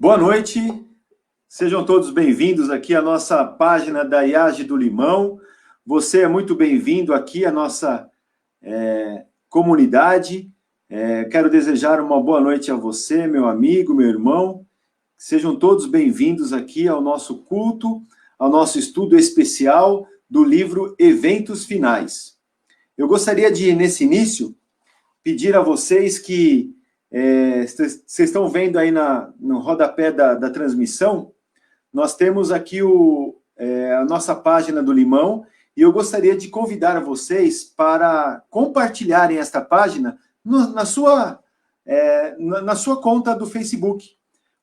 Boa noite, sejam todos bem-vindos aqui à nossa página da IAGE do Limão. Você é muito bem-vindo aqui à nossa comunidade. Quero desejar uma boa noite a você, meu amigo, meu irmão. Sejam todos bem-vindos aqui ao nosso culto, ao nosso estudo especial do livro Eventos Finais. Eu gostaria de, nesse início, pedir a vocês que vocês estão vendo aí no rodapé da transmissão, nós temos aqui a nossa página do Limão, e eu gostaria de convidar vocês para compartilharem esta página na sua conta do Facebook,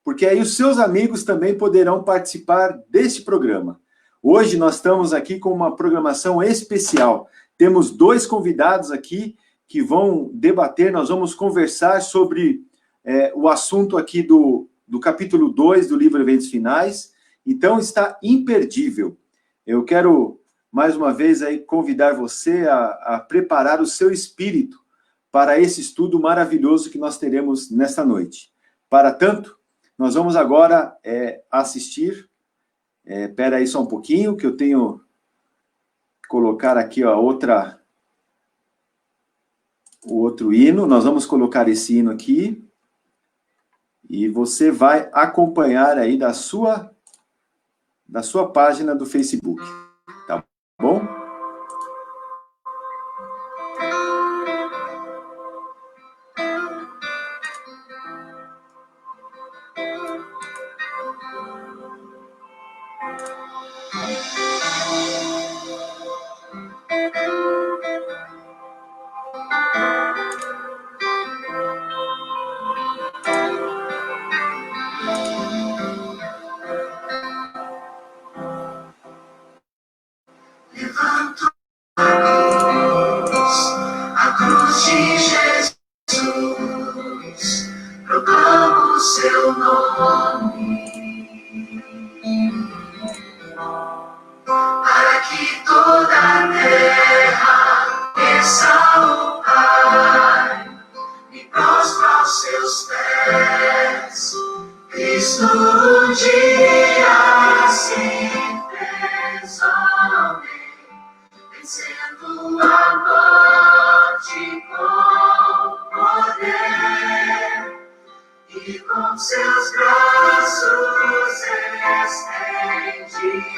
porque aí os seus amigos também poderão participar deste programa. Hoje nós estamos aqui com uma programação especial. Temos 2 convidados aqui que vão debater, nós vamos conversar sobre o assunto aqui do capítulo 2 do livro Eventos Finais. Então está imperdível. Eu quero, mais uma vez, aí, convidar você a preparar o seu espírito para esse estudo maravilhoso que nós teremos nesta noite. Para tanto, nós vamos agora assistir. Espera aí só um pouquinho, que eu tenho que colocar aqui o outro hino. Nós vamos colocar esse hino aqui. E você vai acompanhar aí da sua página do Facebook. Tá bom? Seus braços estende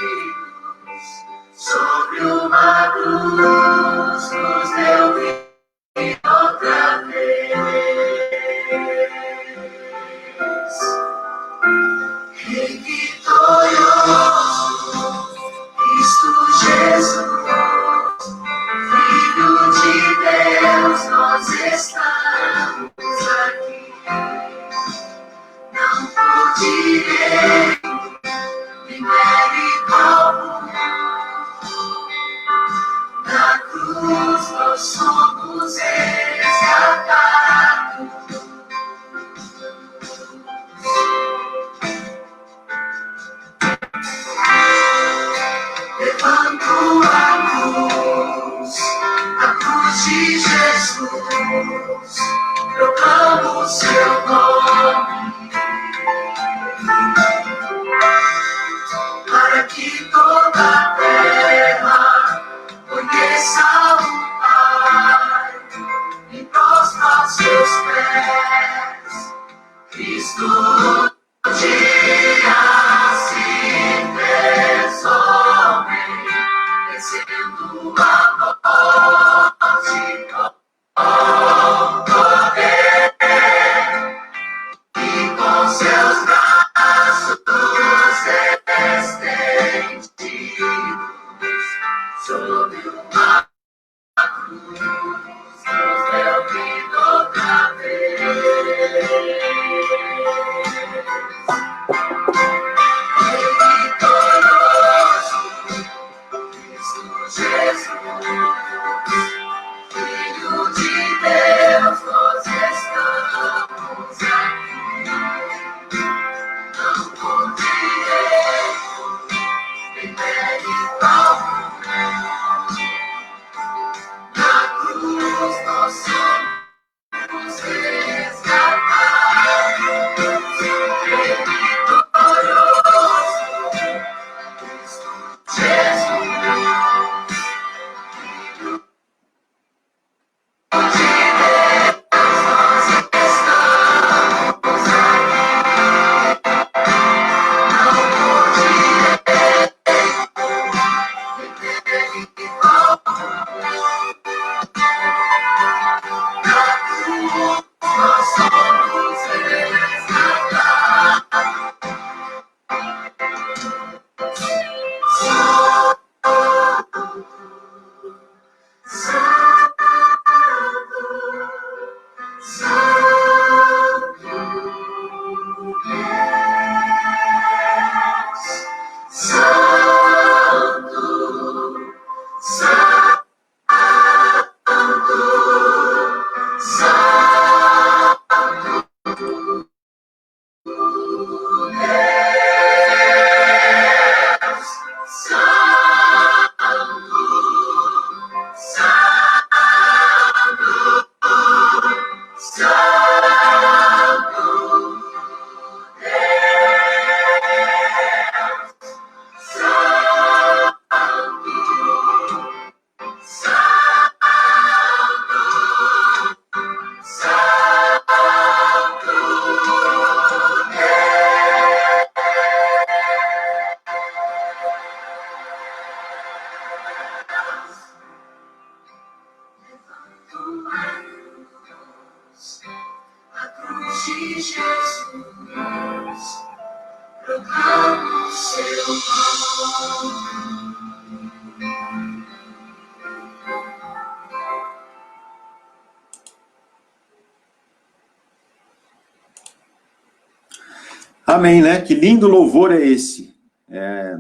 Amém, né? Que lindo louvor é esse.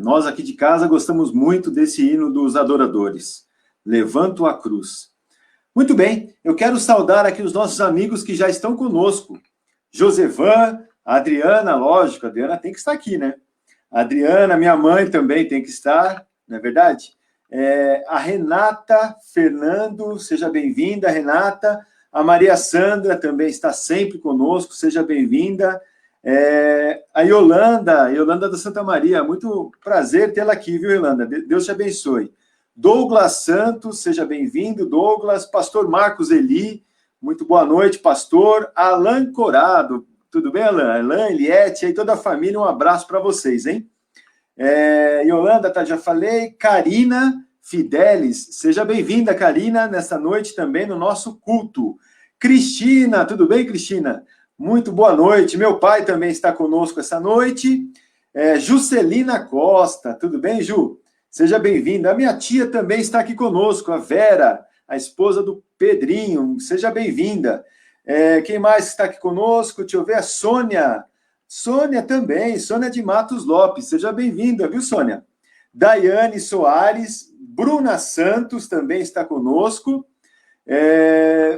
Nós aqui de casa gostamos muito desse hino dos adoradores. Levanto a cruz. Muito bem, eu quero saudar aqui os nossos amigos que já estão conosco. Josevan, a Adriana, lógico, a Adriana tem que estar aqui, né? A Adriana, minha mãe também tem que estar, não é verdade? A Renata Fernando, seja bem-vinda, Renata. A Maria Sandra também está sempre conosco, seja bem-vinda. A Yolanda da Santa Maria, muito prazer tê-la aqui, viu, Yolanda? Deus te abençoe. Douglas Santos, seja bem-vindo, Douglas. Pastor Marcos Eli, muito boa noite, pastor. Alan Corado, tudo bem, Alan? Alan, Eliette, aí toda a família, um abraço para vocês, hein? Yolanda, já falei. Karina Fidelis, seja bem-vinda, Karina, nessa noite também no nosso culto. Cristina, tudo bem, Cristina? Muito boa noite. Meu pai também está conosco essa noite. Juscelina Costa, tudo bem, Ju? Seja bem-vinda. A minha tia também está aqui conosco, a Vera, a esposa do Pedrinho. Seja bem-vinda. Quem mais está aqui conosco? Deixa eu ver, a Sônia. Sônia também, Sônia de Matos Lopes. Seja bem-vinda, viu, Sônia? Daiane Soares, Bruna Santos também está conosco.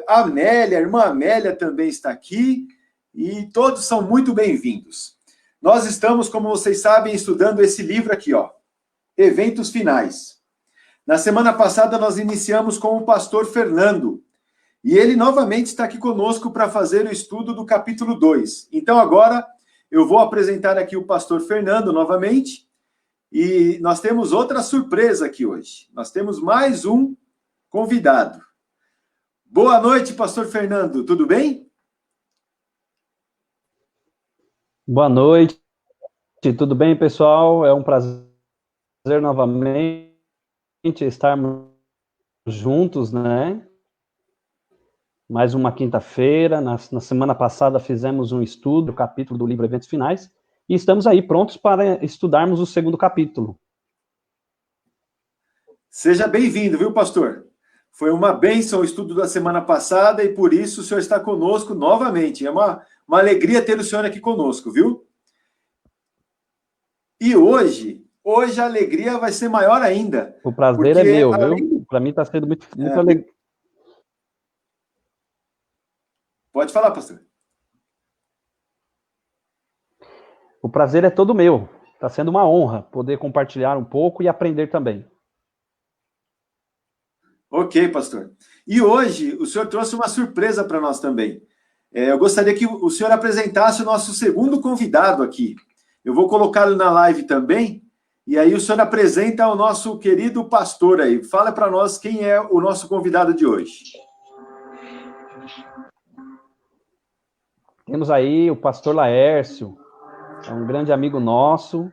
A Amélia, a irmã Amélia também está aqui. E todos são muito bem-vindos. Nós estamos, como vocês sabem, estudando esse livro aqui, ó, Eventos Finais. Na semana passada, nós iniciamos com o pastor Fernando, e ele novamente está aqui conosco para fazer o estudo do capítulo 2. Então, agora, eu vou apresentar aqui o pastor Fernando novamente, e nós temos outra surpresa aqui hoje. Nós temos mais um convidado. Boa noite, pastor Fernando, tudo bem? Boa noite, tudo bem, pessoal? É um prazer novamente estarmos juntos, né? Mais uma quinta-feira. Na semana passada fizemos um estudo do capítulo do livro Eventos Finais e estamos aí prontos para estudarmos o segundo capítulo. Seja bem-vindo, viu, pastor? Foi uma bênção o estudo da semana passada e por isso o senhor está conosco novamente. É uma alegria ter o senhor aqui conosco, viu? E hoje a alegria vai ser maior ainda. O prazer é meu, viu? Para mim está sendo muito alegre. Pode falar, pastor. O prazer é todo meu. Está sendo uma honra poder compartilhar um pouco e aprender também. Ok, pastor. E hoje o senhor trouxe uma surpresa para nós também. Eu gostaria que o senhor apresentasse o nosso segundo convidado aqui. Eu vou colocá-lo na live também, e aí o senhor apresenta o nosso querido pastor aí. Fala para nós quem é o nosso convidado de hoje. Temos aí o pastor Laércio, é um grande amigo nosso.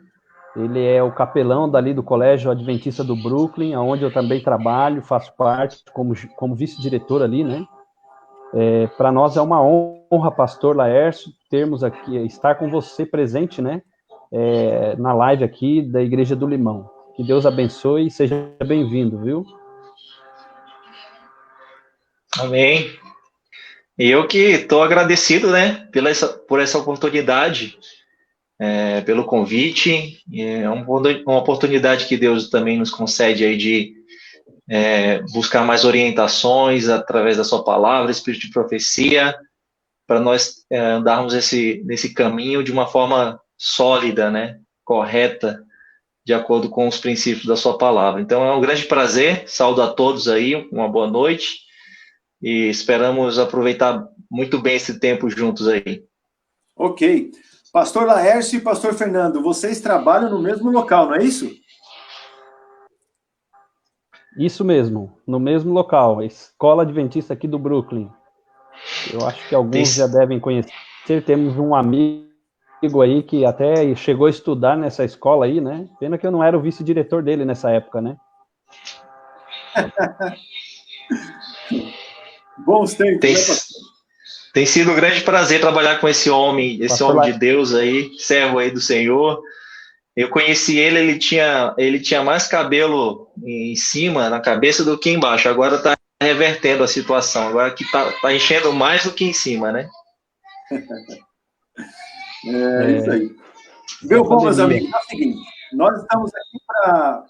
Ele é o capelão dali do Colégio Adventista do Brooklyn, onde eu também trabalho, faço parte como vice-diretor ali, né? Para nós é uma honra, pastor Laércio, estar com você presente, né? Na live aqui da Igreja do Limão. Que Deus abençoe e seja bem-vindo, viu? Amém. E eu que estou agradecido, né, por essa oportunidade, pelo convite. É uma oportunidade que Deus também nos concede aí de buscar mais orientações através da sua palavra, espírito de profecia, para nós andarmos nesse caminho de uma forma sólida, né, correta, de acordo com os princípios da sua palavra. Então é um grande prazer, saúdo a todos aí, uma boa noite, e esperamos aproveitar muito bem esse tempo juntos aí. Ok. Pastor Laércio e pastor Fernando, vocês trabalham no mesmo local, não é isso? Isso mesmo, no mesmo local, a Escola Adventista aqui do Brooklyn. Eu acho que alguns já devem conhecer. Temos um amigo aí que até chegou a estudar nessa escola aí, né? Pena que eu não era o vice-diretor dele nessa época, né? Bons tempos, né, pastor? Tem sido um grande prazer trabalhar com esse homem de Deus aí, servo aí do Senhor. Eu conheci ele, ele tinha mais cabelo em cima, na cabeça, do que embaixo. Agora está revertendo a situação. Agora que tá enchendo mais do que em cima, né? É isso aí. Meu bom, meus amigos, é o seguinte, nós estamos aqui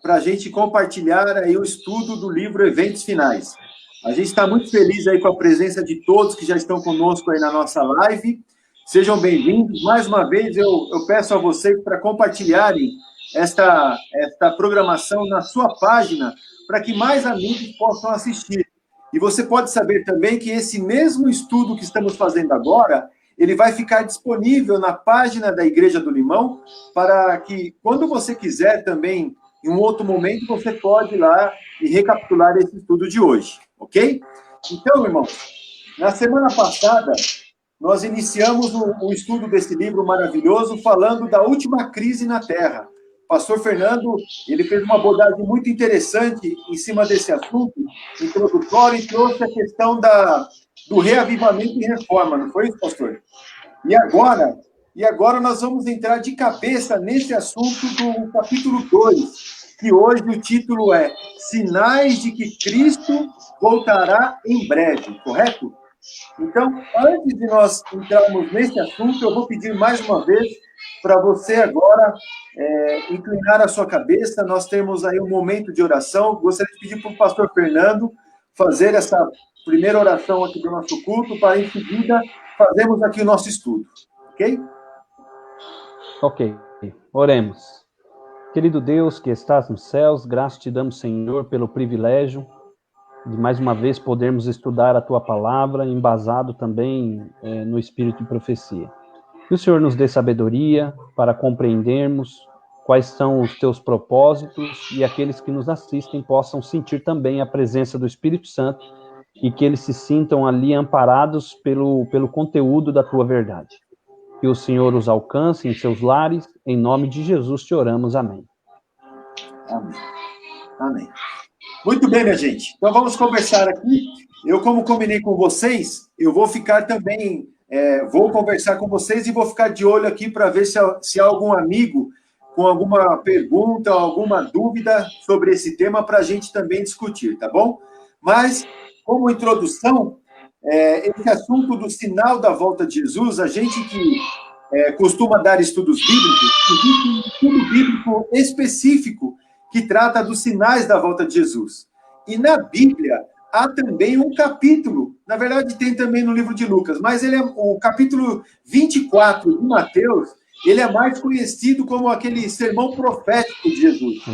para a gente compartilhar aí o estudo do livro Eventos Finais. A gente está muito feliz aí com a presença de todos que já estão conosco aí na nossa live. Sejam bem-vindos. Mais uma vez, eu peço a vocês para compartilharem esta programação na sua página, para que mais amigos possam assistir. E você pode saber também que esse mesmo estudo que estamos fazendo agora, ele vai ficar disponível na página da Igreja do Limão, para que, quando você quiser também, em um outro momento, você pode ir lá e recapitular esse estudo de hoje, ok? Então, irmãos, na semana passada, nós iniciamos o estudo desse livro maravilhoso, falando da última crise na Terra. O pastor Fernando, ele fez uma abordagem muito interessante em cima desse assunto, introdutório, e trouxe a questão do reavivamento e reforma, não foi isso, pastor? E agora nós vamos entrar de cabeça nesse assunto do capítulo 2, que hoje o título é Sinais de que Cristo voltará em breve, correto? Então, antes de nós entrarmos nesse assunto, eu vou pedir mais uma vez para você agora inclinar a sua cabeça. Nós temos aí um momento de oração. Gostaria de pedir para o pastor Fernando fazer essa primeira oração aqui do nosso culto, para em seguida fazermos aqui o nosso estudo. Ok? Ok. Oremos. Querido Deus que estás nos céus, graças te damos, Senhor, pelo privilégio de mais uma vez podermos estudar a tua palavra, embasado também no espírito de profecia. Que o Senhor nos dê sabedoria para compreendermos quais são os teus propósitos, e aqueles que nos assistem possam sentir também a presença do Espírito Santo, e que eles se sintam ali amparados pelo conteúdo da tua verdade. Que o Senhor os alcance em seus lares, em nome de Jesus te oramos, amém. Amém. Amém. Muito bem, minha gente. Então vamos conversar aqui. Eu, como combinei com vocês, eu vou ficar também, vou conversar com vocês e vou ficar de olho aqui para ver se há algum amigo com alguma pergunta, alguma dúvida sobre esse tema para a gente também discutir, tá bom? Mas, como introdução, esse assunto do sinal da volta de Jesus, a gente que costuma dar estudos bíblicos, existe um estudo bíblico específico que trata dos sinais da volta de Jesus. E na Bíblia há também um capítulo, na verdade tem também no livro de Lucas, mas ele é o capítulo 24 de Mateus, ele é mais conhecido como aquele sermão profético de Jesus.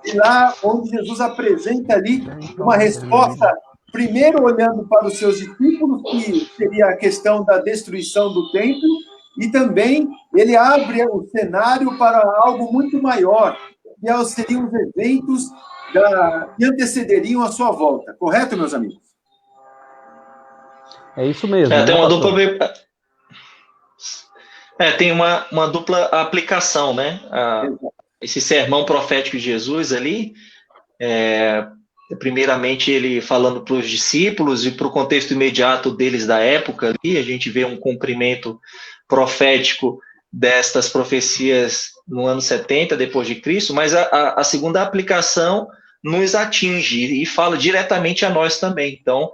E lá onde Jesus apresenta ali uma resposta, primeiro olhando para os seus discípulos, que seria a questão da destruição do templo, e também ele abre o cenário para algo muito maior, que seriam os eventos que antecederiam a sua volta. Correto, meus amigos? É isso mesmo. Tem uma dupla... tem uma dupla aplicação, né? Esse sermão profético de Jesus ali, primeiramente ele falando para os discípulos e para o contexto imediato deles da época, ali, a gente vê um cumprimento profético destas profecias no ano 70 depois de Cristo, mas a segunda aplicação nos atinge e fala diretamente a nós também. Então,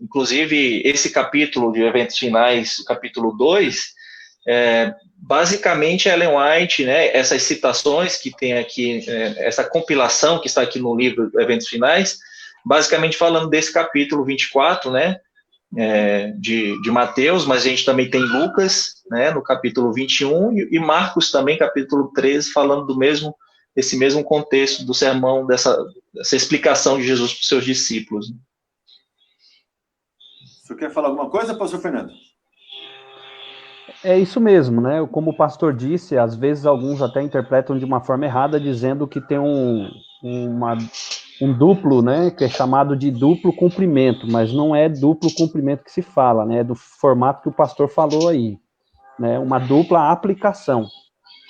inclusive, esse capítulo de Eventos Finais, capítulo 2, basicamente Ellen White, né, essas citações que tem aqui, essa compilação que está aqui no livro Eventos Finais, basicamente falando desse capítulo 24, né, de Mateus, mas a gente também tem Lucas, né, no capítulo 21, e Marcos também, capítulo 13, falando desse mesmo contexto do sermão, dessa explicação de Jesus para os seus discípulos. O senhor quer falar alguma coisa, pastor Fernando? É isso mesmo, né? Como o pastor disse, às vezes alguns até interpretam de uma forma errada, dizendo que tem um duplo, né, que é chamado de duplo cumprimento, mas não é duplo cumprimento que se fala, né, é do formato que o pastor falou aí, né, uma dupla aplicação.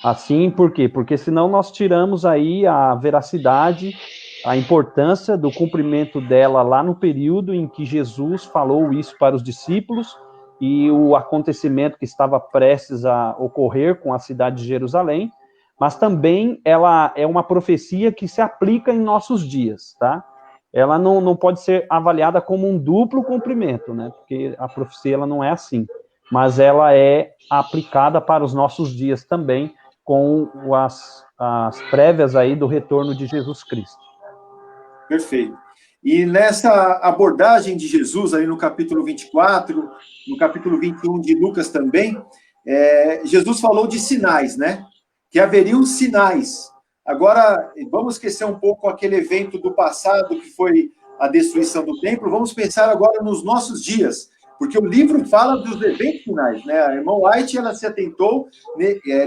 Assim, por quê? Porque senão nós tiramos aí a veracidade, a importância do cumprimento dela lá no período em que Jesus falou isso para os discípulos, e o acontecimento que estava prestes a ocorrer com a cidade de Jerusalém, mas também ela é uma profecia que se aplica em nossos dias, tá? Ela não pode ser avaliada como um duplo cumprimento, né? Porque a profecia ela não é assim, mas ela é aplicada para os nossos dias também, com as prévias aí do retorno de Jesus Cristo. Perfeito. E nessa abordagem de Jesus, aí no capítulo 24, no capítulo 21 de Lucas também, Jesus falou de sinais, né? Que haveriam sinais. Agora, vamos esquecer um pouco aquele evento do passado, que foi a destruição do templo, vamos pensar agora nos nossos dias, porque o livro fala dos eventos finais, né? A irmã White, ela se atentou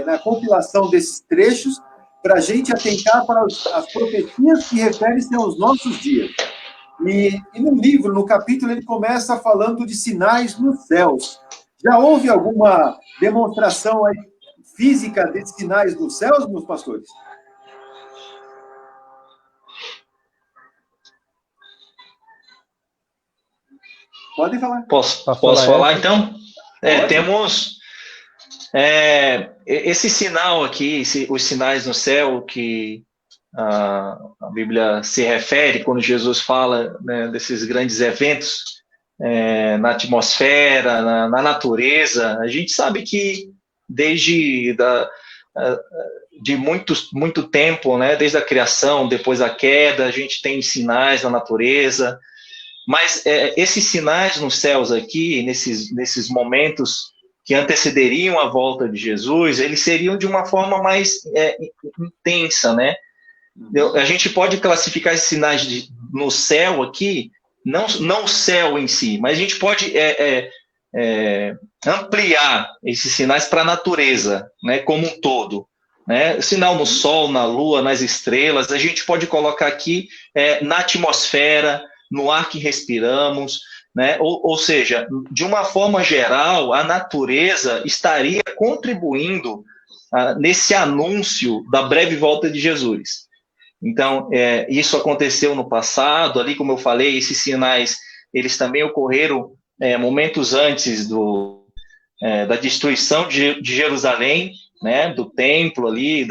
na compilação desses trechos para a gente atentar para as profecias que referem-se aos nossos dias. E no livro, no capítulo, ele começa falando de sinais nos céus. Já houve alguma demonstração aí física desses sinais nos céus, meus pastores? Podem falar. Posso falar, então? Temos esse sinal aqui, os sinais no céu que a Bíblia se refere quando Jesus fala, né, desses grandes eventos na atmosfera, na natureza. A gente sabe que desde de muito tempo, né, desde a criação, depois da queda, a gente tem sinais na natureza. Mas esses sinais nos céus aqui, nesses momentos que antecederiam a volta de Jesus, eles seriam de uma forma mais intensa, né? A gente pode classificar esses sinais no céu aqui, não o céu em si, mas a gente pode ampliar esses sinais para a natureza, né, como um todo. Né? Sinal no sol, na lua, nas estrelas, a gente pode colocar aqui na atmosfera, no ar que respiramos, né? Ou seja, de uma forma geral, a natureza estaria contribuindo nesse anúncio da breve volta de Jesus. Então, isso aconteceu no passado, ali, como eu falei, esses sinais, eles também ocorreram momentos antes da destruição de Jerusalém, né? Do templo ali,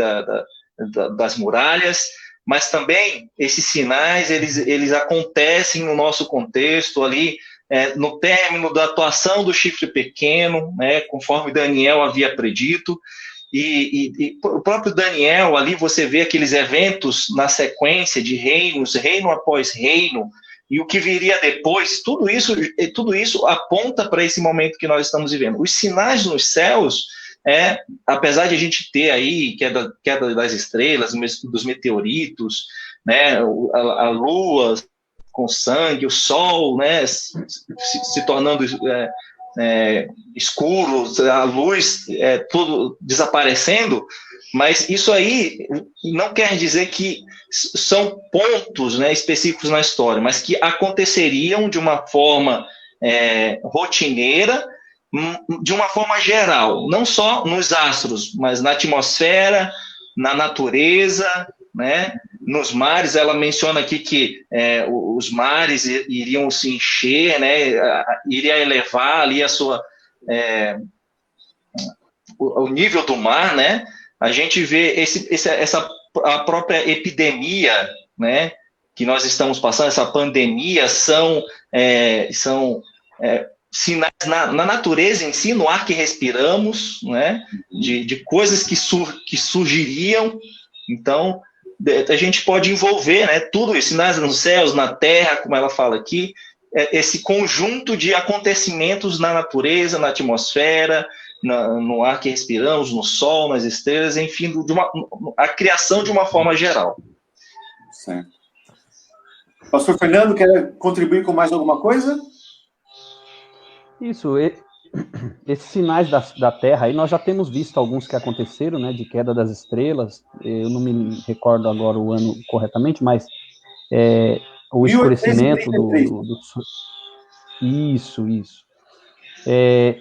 das muralhas. Mas também esses sinais, eles acontecem no nosso contexto ali, no término da atuação do chifre pequeno, né, conforme Daniel havia predito, e o próprio Daniel ali, você vê aqueles eventos na sequência de reinos, reino após reino, e o que viria depois, tudo isso aponta para esse momento que nós estamos vivendo. Os sinais nos céus, apesar de a gente ter aí queda das estrelas, dos meteoritos, né, a lua com sangue, o sol, né, se tornando escuro, a luz tudo desaparecendo, mas isso aí não quer dizer que são pontos, né, específicos na história, mas que aconteceriam de uma forma rotineira, de uma forma geral, não só nos astros, mas na atmosfera, na natureza, né? Nos mares. Ela menciona aqui que os mares iriam se encher, né? Iria elevar ali o nível do mar, né? A gente vê a própria epidemia, né, que nós estamos passando, essa pandemia, são sinais na natureza em si, no ar que respiramos, né, de coisas que surgiriam. Então, a gente pode envolver, né, tudo isso, sinais nos céus, na terra, como ela fala aqui, esse conjunto de acontecimentos na natureza, na atmosfera, no ar que respiramos, no sol, nas estrelas, enfim, a criação de uma forma geral. Certo. Pastor Fernando, quer contribuir com mais alguma coisa? Isso, esses sinais da Terra, aí nós já temos visto alguns que aconteceram, né, de queda das estrelas. Eu não me recordo agora o ano corretamente, mas o escurecimento do Isso.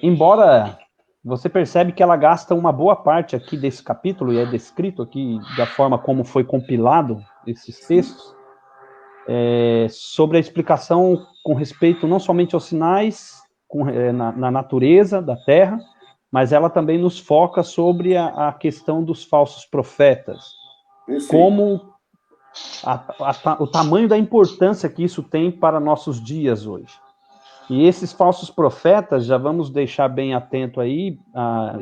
Embora você percebe que ela gasta uma boa parte aqui desse capítulo, e é descrito aqui da forma como foi compilado esses textos, sobre a explicação com respeito não somente aos sinais na natureza da Terra, mas ela também nos foca sobre a questão dos falsos profetas. Perfeito. Como o tamanho da importância que isso tem para nossos dias hoje. E esses falsos profetas, já vamos deixar bem atento aí,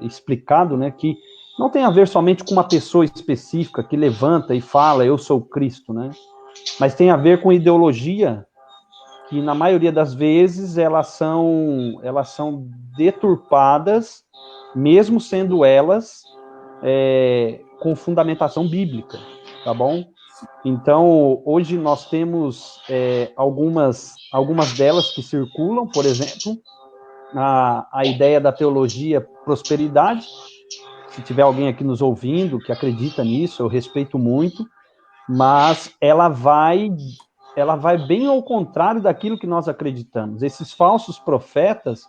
explicado, né, que não tem a ver somente com uma pessoa específica que levanta e fala, eu sou Cristo, né, mas tem a ver com ideologia que, na maioria das vezes, elas são deturpadas, mesmo sendo elas com fundamentação bíblica, tá bom? Então, hoje nós temos algumas delas que circulam, por exemplo, a ideia da teologia prosperidade. Se tiver alguém aqui nos ouvindo que acredita nisso, eu respeito muito, mas ela vai bem ao contrário daquilo que nós acreditamos. Esses falsos profetas,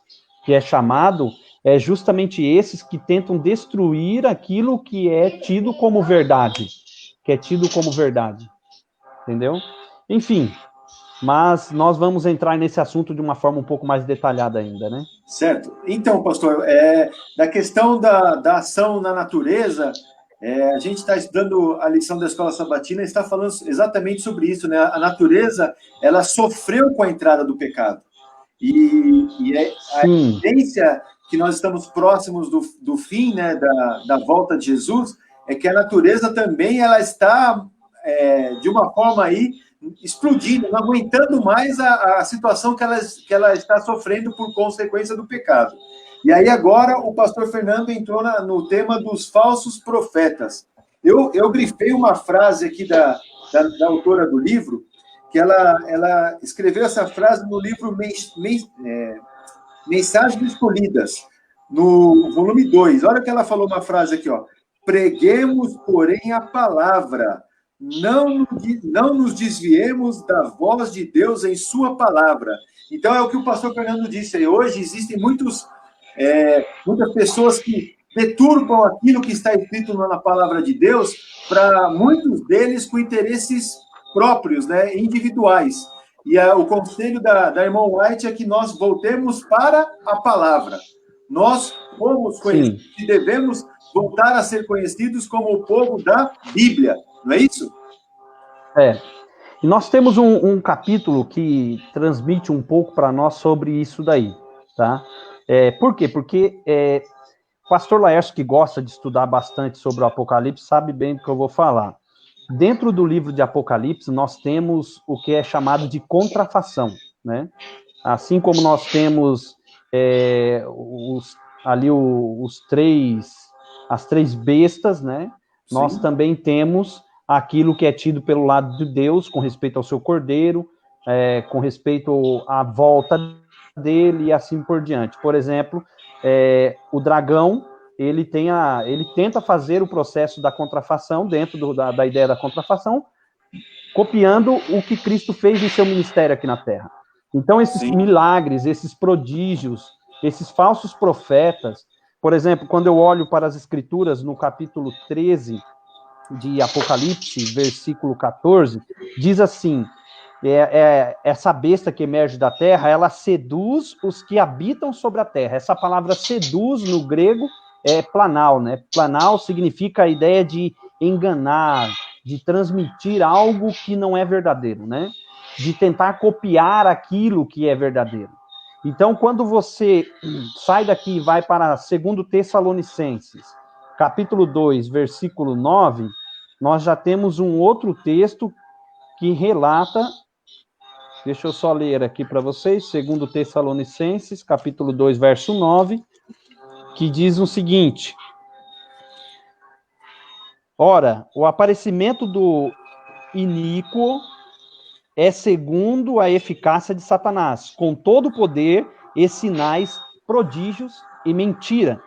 que é chamado, é justamente esses que tentam destruir aquilo que é tido como verdade. Entendeu? Enfim, mas nós vamos entrar nesse assunto de uma forma um pouco mais detalhada ainda, né? Certo. Então, pastor, da questão da ação na natureza, a gente está estudando a lição da Escola Sabatina e está falando exatamente sobre isso, né? A natureza, ela sofreu com a entrada do pecado. E a evidência que nós estamos próximos do fim, né, da volta de Jesus, é que a natureza também ela está, de uma forma aí, explodindo, não aguentando mais a situação que ela está sofrendo por consequência do pecado. E aí agora o pastor Fernando entrou no tema dos falsos profetas. Eu grifei uma frase aqui da autora do livro, que ela escreveu essa frase no livro Mensagens Escolhidas, no volume 2. Olha que ela falou uma frase aqui, ó. Preguemos, porém, a palavra. Não nos desviemos da voz de Deus em sua palavra. Então, é o que o pastor Fernando disse aí. Hoje existem muitas pessoas que deturpam aquilo que está escrito na palavra de Deus, para muitos deles com interesses próprios, né, individuais. E o conselho da irmã White é que nós voltemos para a palavra. Nós fomos conhecidos e devemos voltar a ser conhecidos como o povo da Bíblia. Não é isso? E nós temos um capítulo que transmite um pouco para nós sobre isso daí, tá? Por quê? Porque o pastor Laércio, que gosta de estudar bastante sobre o Apocalipse, sabe bem do que eu vou falar. Dentro do livro de Apocalipse, nós temos o que é chamado de contrafação, né? Assim como nós temos as três bestas, né? Sim. Nós também temos aquilo que é tido pelo lado de Deus, com respeito ao seu cordeiro, com respeito à volta dele e assim por diante. Por exemplo, o dragão, ele tenta fazer o processo da contrafação, dentro da ideia da contrafação, copiando o que Cristo fez em seu ministério aqui na Terra. Então, esses milagres, esses prodígios, esses falsos profetas, por exemplo, quando eu olho para as Escrituras, no capítulo 13 de Apocalipse, versículo 14, diz assim, essa besta que emerge da terra, ela seduz os que habitam sobre a terra. Essa palavra seduz, no grego, é planal, né? Planal significa a ideia de enganar, de transmitir algo que não é verdadeiro, né? De tentar copiar aquilo que é verdadeiro. Então, quando você sai daqui e vai para 2 Tessalonicenses, capítulo 2, versículo 9, nós já temos um outro texto que relata, deixa eu só ler aqui para vocês, 2 Tessalonicenses, capítulo 2, verso 9, que diz o seguinte: ora, o aparecimento do iníquo é segundo a eficácia de Satanás, com todo o poder e sinais, prodígios e mentira.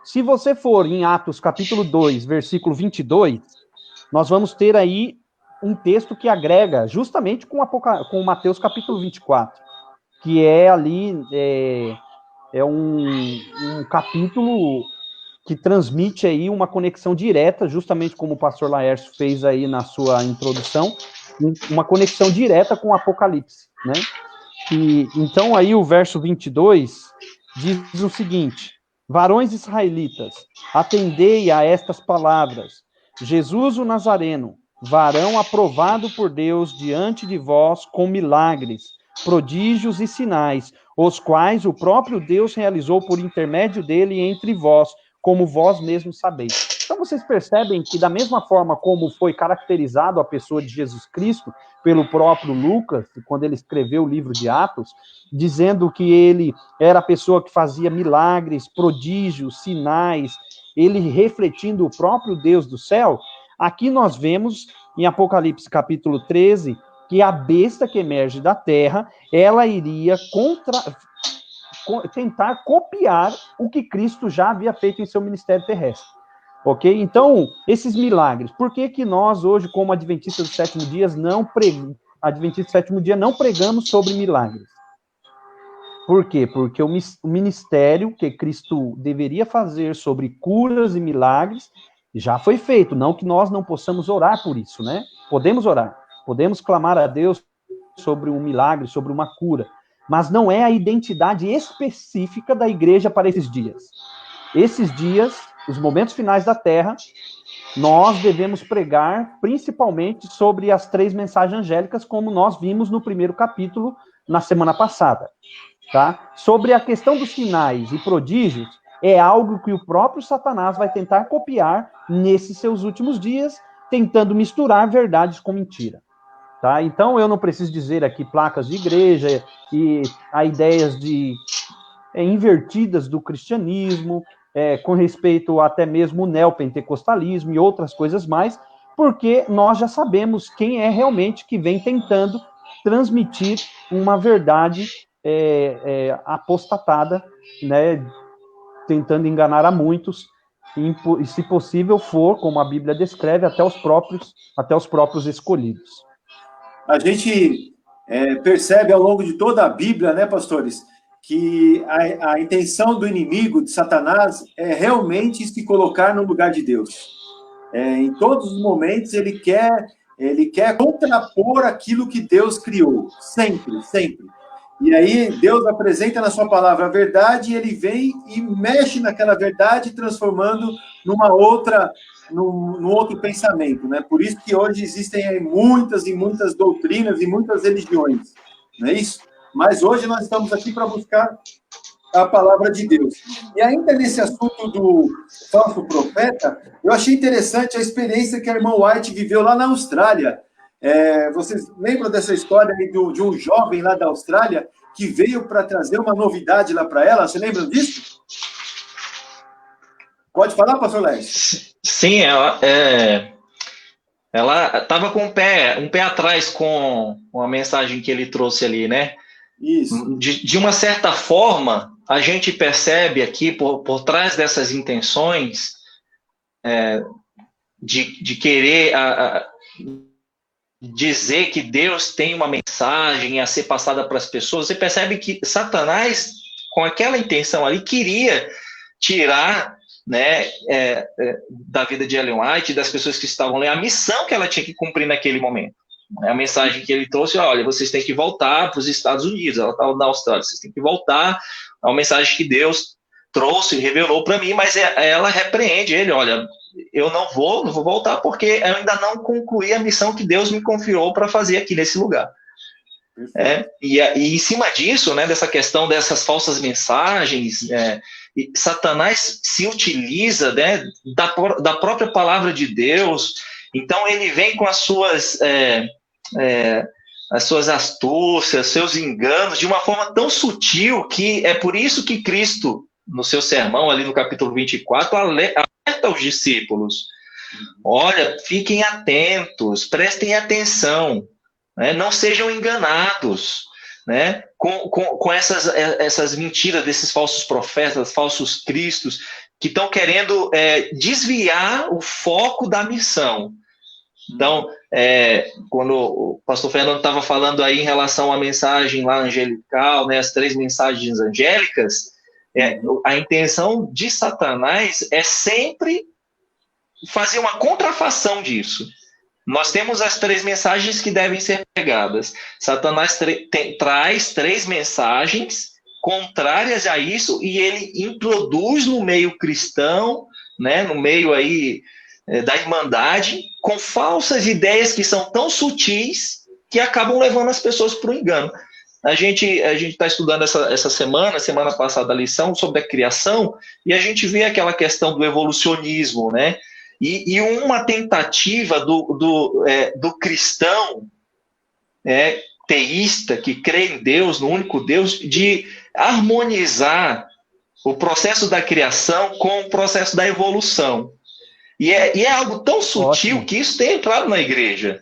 Se você for em Atos capítulo 2, versículo 22, nós vamos ter aí um texto que agrega justamente com Mateus capítulo 24, que é ali, um capítulo que transmite aí uma conexão direta, justamente como o pastor Laércio fez aí na sua introdução, uma conexão direta com o Apocalipse, né? Então aí o verso 22 diz o seguinte: Varões israelitas, atendei a estas palavras. Jesus o Nazareno, varão aprovado por Deus diante de vós com milagres, prodígios e sinais, os quais o próprio Deus realizou por intermédio dele entre vós, como vós mesmos sabeis. Então vocês percebem que da mesma forma como foi caracterizado a pessoa de Jesus Cristo pelo próprio Lucas, quando ele escreveu o livro de Atos, dizendo que ele era a pessoa que fazia milagres, prodígios, sinais, ele refletindo o próprio Deus do céu, aqui nós vemos em Apocalipse capítulo 13, que a besta que emerge da terra, ela iria tentar copiar o que Cristo já havia feito em seu ministério terrestre. Ok? Então, esses milagres, por que que nós hoje, como adventistas do sétimo dia, não pregamos sobre milagres? Por quê? Porque o ministério que Cristo deveria fazer sobre curas e milagres já foi feito. Não que nós não possamos orar por isso, né? Podemos orar, podemos clamar a Deus sobre um milagre, sobre uma cura, mas não é a identidade específica da igreja para esses dias. Esses dias, os momentos finais da Terra, nós devemos pregar principalmente sobre as 3 mensagens angélicas, como nós vimos no primeiro capítulo, na semana passada. Tá? Sobre a questão dos sinais e prodígios, é algo que o próprio Satanás vai tentar copiar nesses seus últimos dias, tentando misturar verdades com mentira. Tá? Então, eu não preciso dizer aqui placas de igreja e a ideias invertidas do cristianismo, com respeito até mesmo ao neopentecostalismo e outras coisas mais, porque nós já sabemos quem é realmente que vem tentando transmitir uma verdade apostatada, né, tentando enganar a muitos, e se possível for, como a Bíblia descreve, até os próprios escolhidos. A gente percebe ao longo de toda a Bíblia, né, pastores, que a intenção do inimigo, de Satanás, é realmente se colocar no lugar de Deus. Em todos os momentos, ele quer contrapor aquilo que Deus criou, sempre, sempre. E aí, Deus apresenta na sua palavra a verdade, e ele vem e mexe naquela verdade, transformando num outro pensamento, né? Por isso que hoje existem muitas e muitas doutrinas e muitas religiões, não é isso? Mas hoje nós estamos aqui para buscar a palavra de Deus. E ainda nesse assunto do falso profeta, eu achei interessante a experiência que a irmã White viveu lá na Austrália. Vocês lembram dessa história aí de um jovem lá da Austrália que veio para trazer uma novidade lá para ela? Você lembra disso? Pode falar, pastor Lércio? Sim, ela estava com um pé atrás com a mensagem que ele trouxe ali, né? Isso. De uma certa forma, a gente percebe aqui, por trás dessas intenções, de querer dizer que Deus tem uma mensagem a ser passada para as pessoas, você percebe que Satanás, com aquela intenção ali, queria tirar, né, da vida de Ellen White, das pessoas que estavam lendo, a missão que ela tinha que cumprir naquele momento. A mensagem que ele trouxe, olha, vocês têm que voltar para os Estados Unidos, ela estava na Austrália, vocês têm que voltar, é uma mensagem que Deus trouxe, revelou para mim, mas ela repreende ele, olha, eu não vou voltar porque eu ainda não concluí a missão que Deus me confiou para fazer aqui nesse lugar. E em cima disso, né, dessa questão dessas falsas mensagens, Satanás se utiliza, né, da própria palavra de Deus. Então ele vem com as suas astúcias, seus enganos, de uma forma tão sutil que é por isso que Cristo, no seu sermão, ali no capítulo 24, alerta os discípulos. Olha, fiquem atentos, prestem atenção, né, não sejam enganados, né, com essas mentiras desses falsos profetas, falsos cristos, que estão querendo desviar o foco da missão. Então, quando o pastor Fernando estava falando aí em relação à mensagem lá angelical, né, as 3 mensagens angélicas, a intenção de Satanás é sempre fazer uma contrafação disso. Nós temos as 3 mensagens que devem ser pregadas. Satanás traz 3 mensagens contrárias a isso, e ele introduz no meio cristão, né, no meio aí da irmandade, com falsas ideias que são tão sutis que acabam levando as pessoas para o engano. A gente está estudando essa semana passada, a lição sobre a criação, e a gente vê aquela questão do evolucionismo, né? E uma tentativa do cristão teísta, que crê em Deus, no único Deus, de harmonizar o processo da criação com o processo da evolução. E é algo tão sutil. Ótimo. Que isso tem entrado na igreja.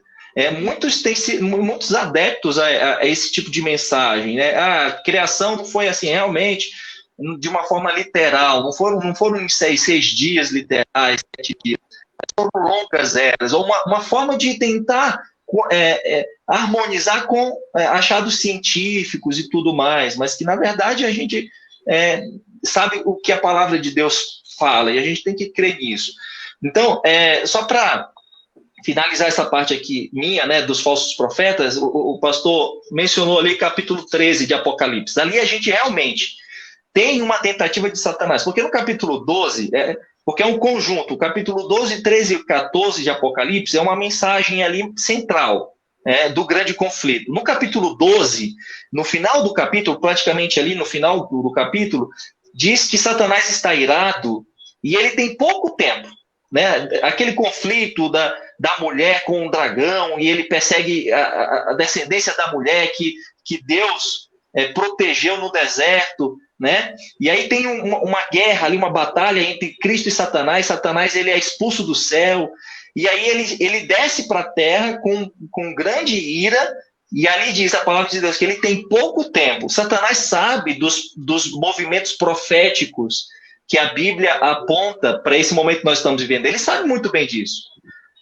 Muitos adeptos a esse tipo de mensagem, né? A criação não foi assim realmente de uma forma literal, não foram em seis dias literais, 7 dias, foram longas eras, ou uma forma de tentar harmonizar com achados científicos e tudo mais, mas que na verdade a gente sabe o que a palavra de Deus fala, e a gente tem que crer nisso. Então, só para finalizar essa parte aqui minha, né, dos falsos profetas, o pastor mencionou ali capítulo 13 de Apocalipse. Ali a gente realmente tem uma tentativa de Satanás, porque no capítulo 12, porque é um conjunto, o capítulo 12, 13 e 14 de Apocalipse é uma mensagem ali central do grande conflito. No capítulo 12, no final do capítulo, praticamente ali no final do capítulo, diz que Satanás está irado e ele tem pouco tempo, né? Aquele conflito da mulher com o dragão, e ele persegue a descendência da mulher que Deus protegeu no deserto, né? E aí tem uma guerra ali, uma batalha entre Cristo e Satanás. Satanás ele é expulso do céu, e aí ele desce para a terra com grande ira, e ali diz a palavra de Deus que ele tem pouco tempo. Satanás sabe dos movimentos proféticos que a Bíblia aponta para esse momento que nós estamos vivendo. Ele sabe muito bem disso.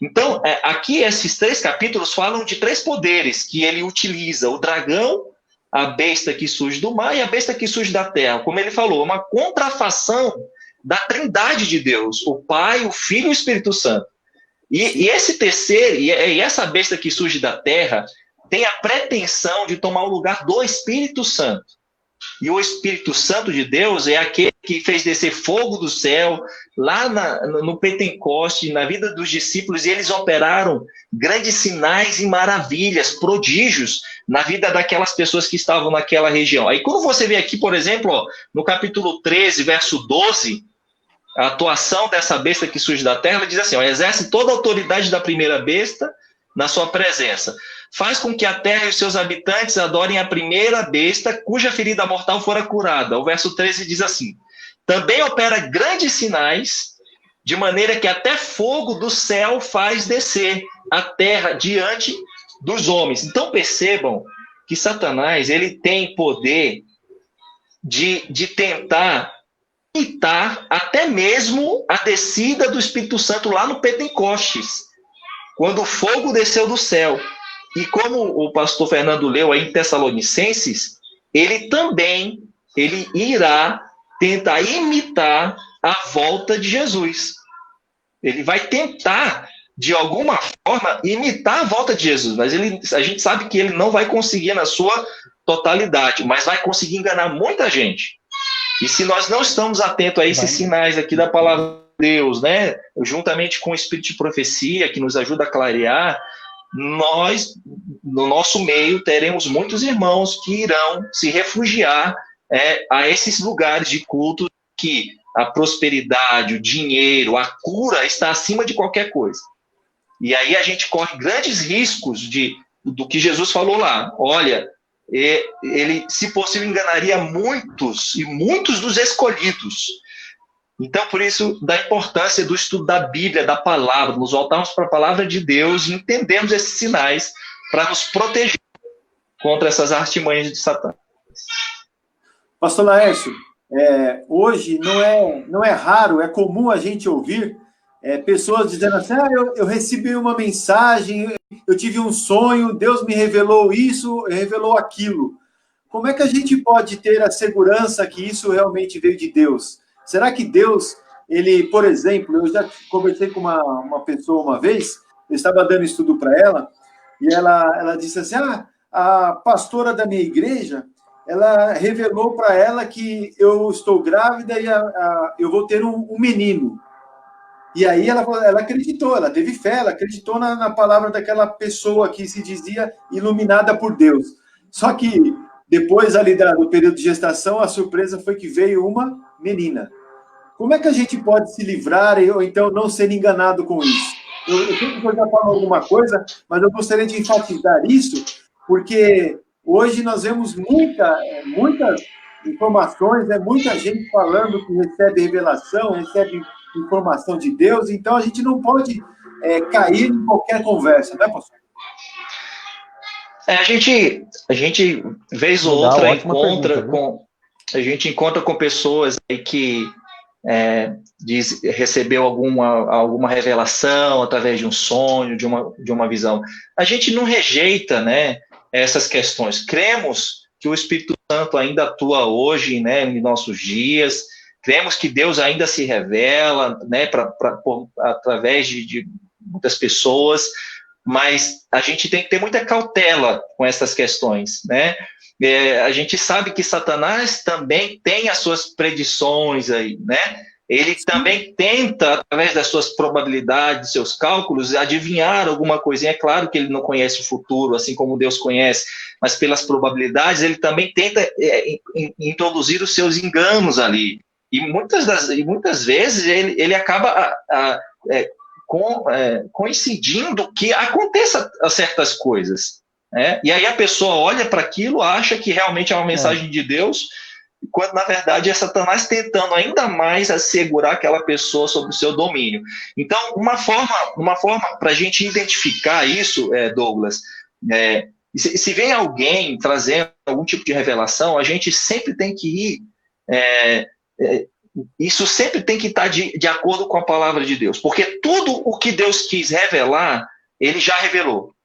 Então, aqui esses 3 capítulos falam de 3 poderes que ele utiliza: o dragão, a besta que surge do mar e a besta que surge da terra. Como ele falou, uma contrafação da trindade de Deus, o Pai, o Filho e o Espírito Santo. E esse terceiro, e essa besta que surge da terra, tem a pretensão de tomar o lugar do Espírito Santo. E o Espírito Santo de Deus é aquele que fez descer fogo do céu lá no Pentecoste, na vida dos discípulos, e eles operaram grandes sinais e maravilhas, prodígios na vida daquelas pessoas que estavam naquela região. Aí quando você vê aqui, por exemplo, no capítulo 13, verso 12, a atuação dessa besta que surge da terra, ela diz assim: exerce toda a autoridade da primeira besta na sua presença. Faz com que a terra e os seus habitantes adorem a primeira besta, cuja ferida mortal fora curada. O verso 13 diz assim: também opera grandes sinais, de maneira que até fogo do céu faz descer a terra diante dos homens. Então percebam que Satanás ele tem poder de tentar imitar até mesmo a descida do Espírito Santo lá no Pentecostes, quando o fogo desceu do céu. E como o pastor Fernando leu aí em Tessalonicenses, ele irá tentar imitar a volta de Jesus. Ele vai tentar, de alguma forma, imitar a volta de Jesus, mas a gente sabe que ele não vai conseguir na sua totalidade, mas vai conseguir enganar muita gente. E se nós não estamos atentos a esses sinais aqui da palavra de Deus, né, juntamente com o Espírito de profecia, que nos ajuda a clarear, nós, no nosso meio, teremos muitos irmãos que irão se refugiar a esses lugares de culto que a prosperidade, o dinheiro, a cura está acima de qualquer coisa. E aí a gente corre grandes riscos do que Jesus falou lá. Olha, ele, se possível, enganaria muitos, e muitos dos escolhidos. Então, por isso, da importância do estudo da Bíblia, da palavra, nos voltarmos para a palavra de Deus e entendermos esses sinais para nos proteger contra essas artimanhas de Satanás. Pastor Laércio, hoje não é raro, é comum a gente ouvir pessoas dizendo assim: eu recebi uma mensagem, eu tive um sonho, Deus me revelou isso, revelou aquilo. Como é que a gente pode ter a segurança que isso realmente veio de Deus? Será que Deus, ele, por exemplo, eu já conversei com uma pessoa uma vez, eu estava dando estudo para ela, e ela disse assim: a pastora da minha igreja, ela revelou para ela que eu estou grávida e eu vou ter um menino. E aí ela acreditou, ela teve fé, ela acreditou na palavra daquela pessoa que se dizia iluminada por Deus. Só que depois ali do período de gestação, a surpresa foi que veio uma menina. Como é que a gente pode se livrar ou então não ser enganado com isso? Eu sei que você já falou alguma coisa, mas eu gostaria de enfatizar isso, porque hoje nós vemos muitas informações, muita gente falando que recebe revelação, recebe informação de Deus, então a gente não pode cair em qualquer conversa, né, pastor? A gente vez ou outra a gente encontra com pessoas aí que recebeu alguma revelação através de um sonho, de uma visão. A gente não rejeita, né, essas questões. Cremos que o Espírito Santo ainda atua hoje, né, em nossos dias. Cremos que Deus ainda se revela, né, através de muitas pessoas, mas a gente tem que ter muita cautela com essas questões, né? A gente sabe que Satanás também tem as suas predições aí, né? Ele também tenta, através das suas probabilidades, seus cálculos, adivinhar alguma coisinha. É claro que ele não conhece o futuro, assim como Deus conhece, mas pelas probabilidades, ele também tenta introduzir os seus enganos ali. E muitas vezes ele acaba coincidindo que aconteça certas coisas. E aí a pessoa olha para aquilo, acha que realmente é uma mensagem de Deus, quando na verdade é Satanás tentando ainda mais assegurar aquela pessoa sob o seu domínio. Então, uma forma para a gente identificar isso, Douglas, se vem alguém trazendo algum tipo de revelação, a gente sempre tem que ir... isso sempre tem que estar de acordo com a palavra de Deus, porque tudo o que Deus quis revelar, ele já revelou.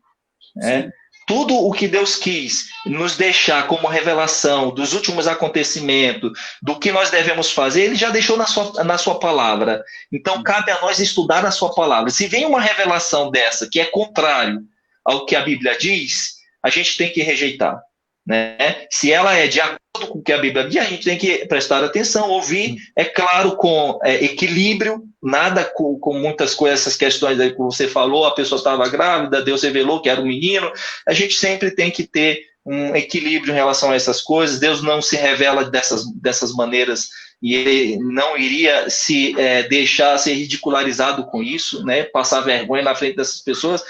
Tudo o que Deus quis nos deixar como revelação dos últimos acontecimentos, do que nós devemos fazer, ele já deixou na sua palavra. Então, cabe a nós estudar a sua palavra. Se vem uma revelação dessa que é contrário ao que a Bíblia diz, a gente tem que rejeitar. Né? Se ela é de acordo com o que a Bíblia diz, a gente tem que prestar atenção, ouvir, é claro, com equilíbrio, nada com muitas coisas, essas questões aí que você falou, a pessoa estava grávida, Deus revelou que era um menino, a gente sempre tem que ter um equilíbrio em relação a essas coisas. Deus não se revela dessas maneiras e ele não iria se deixar ser ridicularizado com isso, né? Passar vergonha na frente dessas pessoas.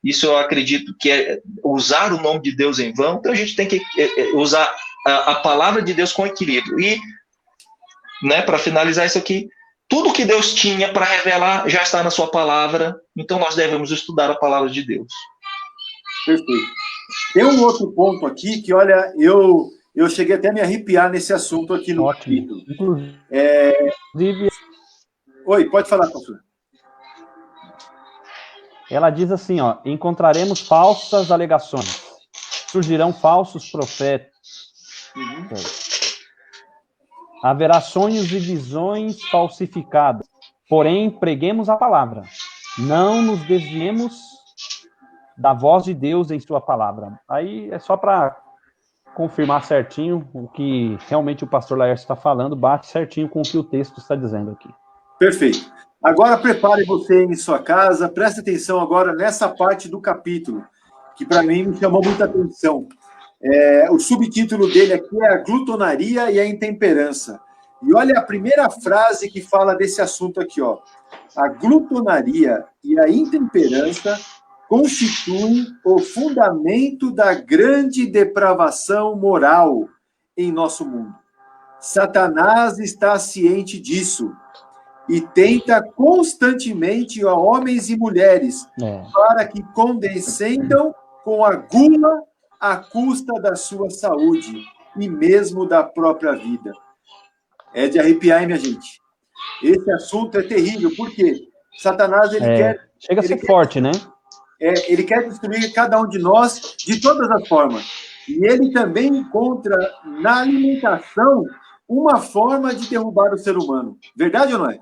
Isso eu acredito que é usar o nome de Deus em vão. Então a gente tem que usar a palavra de Deus com equilíbrio. E, né, para finalizar isso aqui, tudo que Deus tinha para revelar já está na sua palavra. Então nós devemos estudar a palavra de Deus. Perfeito. Tem um outro ponto aqui que, olha, eu cheguei até a me arrepiar nesse assunto aqui no capítulo. Oi, pode falar, pastor. Ela diz assim, encontraremos falsas alegações, surgirão falsos profetas, haverá sonhos e visões falsificadas, porém preguemos a palavra, não nos desviemos da voz de Deus em sua palavra. Aí é só para confirmar certinho o que realmente o pastor Laércio está falando, bate certinho com o que o texto está dizendo aqui. Perfeito. Agora prepare você em sua casa, preste atenção agora nessa parte do capítulo, que para mim me chamou muita atenção. O subtítulo dele aqui é a glutonaria e a intemperança. E olha a primeira frase que fala desse assunto aqui, A glutonaria e a intemperança constituem o fundamento da grande depravação moral em nosso mundo. Satanás está ciente disso e tenta constantemente a homens e mulheres para que condescendam com a gula à custa da sua saúde e mesmo da própria vida. É de arrepiar, hein, minha gente? Esse assunto é terrível, porque Satanás, ele quer... Chega a ser forte, né? Ele quer destruir cada um de nós de todas as formas. E ele também encontra na alimentação uma forma de derrubar o ser humano. Verdade ou não é?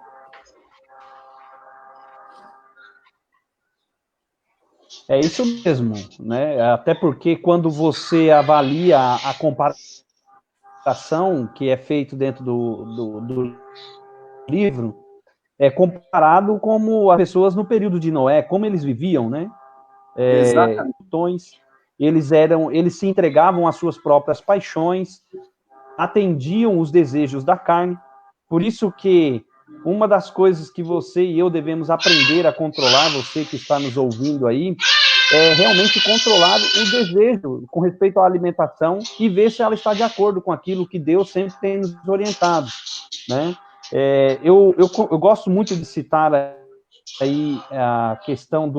É isso mesmo, né? Até porque quando você avalia a comparação ação que é feito dentro do livro é comparado como as pessoas no período de Noé, como eles viviam, né? Exatamente. Eles se entregavam às suas próprias paixões, atendiam os desejos da carne. Por isso que uma das coisas que você e eu devemos aprender a controlar, você que está nos ouvindo aí, é realmente controlar o desejo com respeito à alimentação e ver se ela está de acordo com aquilo que Deus sempre tem nos orientado, né? Eu gosto muito de citar aí a questão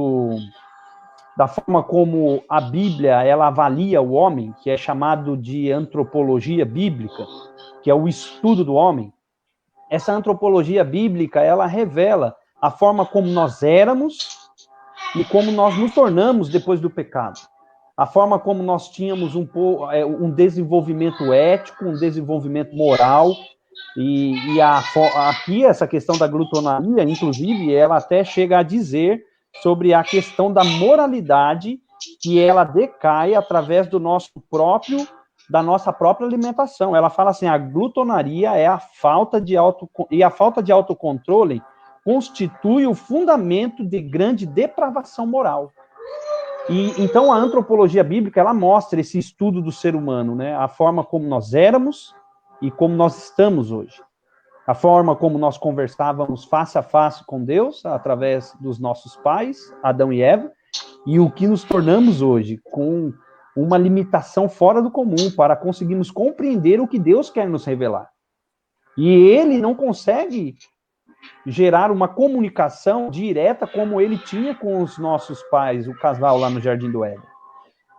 da forma como a Bíblia ela avalia o homem, que é chamado de antropologia bíblica, que é o estudo do homem. Essa antropologia bíblica, ela revela a forma como nós éramos e como nós nos tornamos depois do pecado. A forma como nós tínhamos um desenvolvimento ético, um desenvolvimento moral, aqui essa questão da glutonaria, inclusive, ela até chega a dizer sobre a questão da moralidade, que ela decai através da nossa própria alimentação. Ela fala assim, a glutonaria é a falta de autocontrole constitui o fundamento de grande depravação moral. E então a antropologia bíblica, ela mostra esse estudo do ser humano, né? A forma como nós éramos e como nós estamos hoje. A forma como nós conversávamos face a face com Deus, através dos nossos pais, Adão e Eva, e o que nos tornamos hoje, com uma limitação fora do comum, para conseguirmos compreender o que Deus quer nos revelar. E ele não consegue gerar uma comunicação direta como ele tinha com os nossos pais, o casal lá no Jardim do Éden.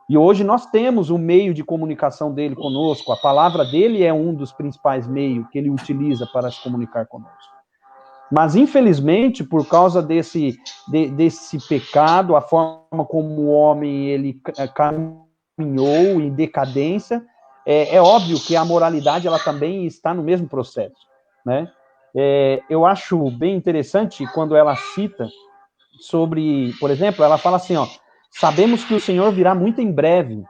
E hoje nós temos o meio de comunicação dele conosco, a palavra dele é um dos principais meios que ele utiliza para se comunicar conosco. Mas, infelizmente, por causa desse pecado, a forma como o homem ele caminhou em decadência, é óbvio que a moralidade ela também está no mesmo processo, né? Eu acho bem interessante quando ela cita sobre, por exemplo, ela fala assim, sabemos que o Senhor virá muito em breve.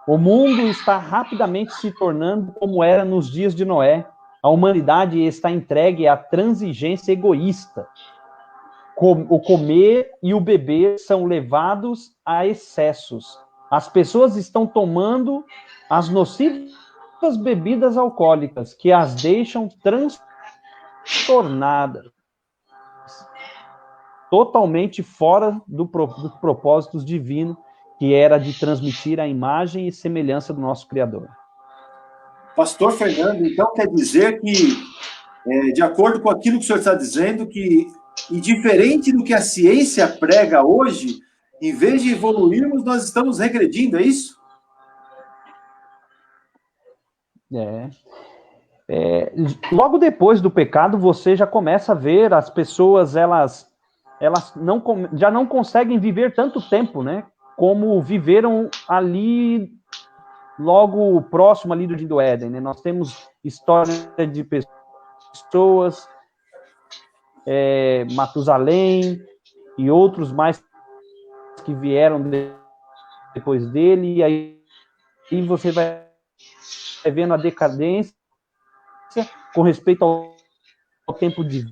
O mundo está rapidamente se tornando como era nos dias de Noé. A humanidade está entregue à transigência egoísta. O comer e o beber são levados a excessos. As pessoas estão tomando as nocivas bebidas alcoólicas que as deixam transtornadas, totalmente fora dos propósitos divinos, que era de transmitir a imagem e semelhança do nosso Criador. Pastor Fernando, então quer dizer que, de acordo com aquilo que o senhor está dizendo, que, indiferente do que a ciência prega hoje, em vez de evoluirmos, nós estamos regredindo, é isso? Logo depois do pecado, você já começa a ver as pessoas, elas já não conseguem viver tanto tempo, né? Como viveram ali, logo próximo ali do Jardim do Éden, né? Nós temos história de pessoas, Matusalém e outros mais que vieram depois dele, e aí você vai vendo a decadência com respeito ao tempo de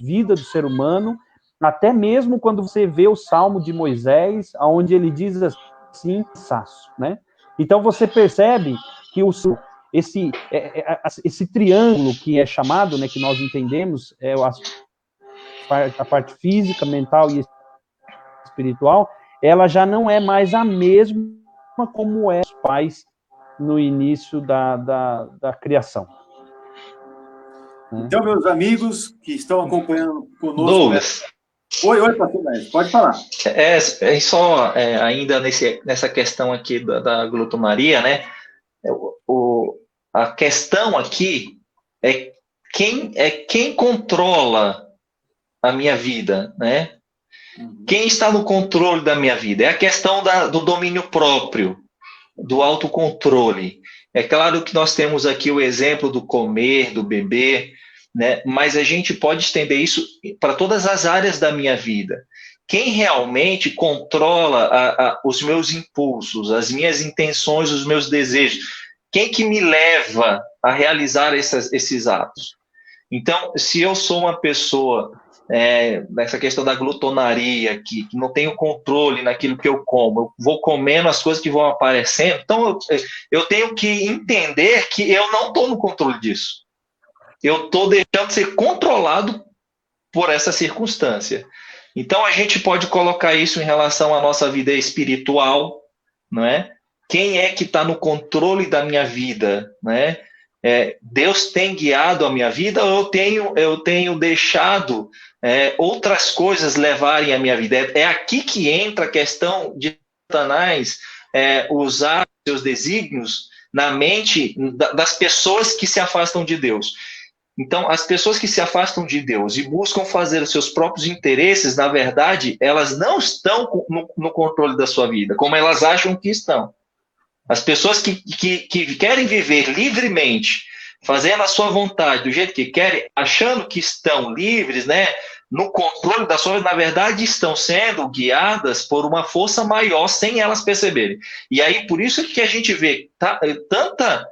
vida do ser humano, até mesmo quando você vê o Salmo de Moisés, onde ele diz assim, né? Então você percebe que esse triângulo que é chamado, né, que nós entendemos, a parte física, mental e espiritual, ela já não é mais a mesma como é os pais no início da criação. Então, meus amigos que estão acompanhando conosco... Douglas. Oi, pastor Maestro, pode falar. Só ainda nessa questão aqui da glutonaria, né? A questão aqui é quem controla a minha vida, né? Quem está no controle da minha vida? É a questão do domínio próprio, do autocontrole. É claro que nós temos aqui o exemplo do comer, do beber, né? Mas a gente pode estender isso para todas as áreas da minha vida. Quem realmente controla os meus impulsos, as minhas intenções, os meus desejos, Quem que me leva a realizar esses atos? Então, se eu sou uma pessoa, nessa questão da glutonaria, que não tenho controle naquilo que eu como, eu vou comendo as coisas que vão aparecendo, então eu tenho que entender que eu não estou no controle disso. Eu estou deixando de ser controlado por essa circunstância. Então, a gente pode colocar isso em relação à nossa vida espiritual, não é? Quem é que está no controle da minha vida, né? Deus tem guiado a minha vida ou eu tenho deixado outras coisas levarem a minha vida? É aqui que entra a questão de Satanás usar seus desígnios na mente das pessoas que se afastam de Deus. Então, as pessoas que se afastam de Deus e buscam fazer os seus próprios interesses, na verdade, elas não estão no controle da sua vida, como elas acham que estão. As pessoas que querem viver livremente, fazendo a sua vontade, do jeito que querem, achando que estão livres, né, no controle da sua vida, na verdade, estão sendo guiadas por uma força maior, sem elas perceberem. E aí, por isso que a gente vê tanta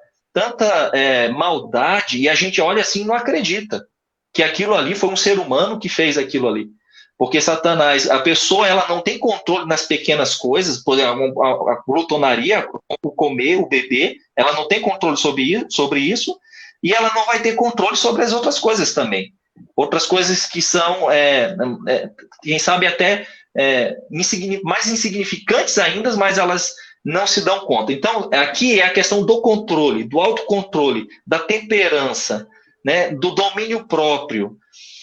maldade, e a gente olha assim e não acredita que aquilo ali foi um ser humano que fez aquilo ali. Porque Satanás, a pessoa, ela não tem controle nas pequenas coisas, por exemplo, a glutonaria, o comer, o beber, ela não tem controle sobre isso, e ela não vai ter controle sobre as outras coisas também. Outras coisas que são, quem sabe até mais insignificantes ainda, mas elas não se dão conta. Então, aqui é a questão do controle, do autocontrole, da temperança, né, do domínio próprio.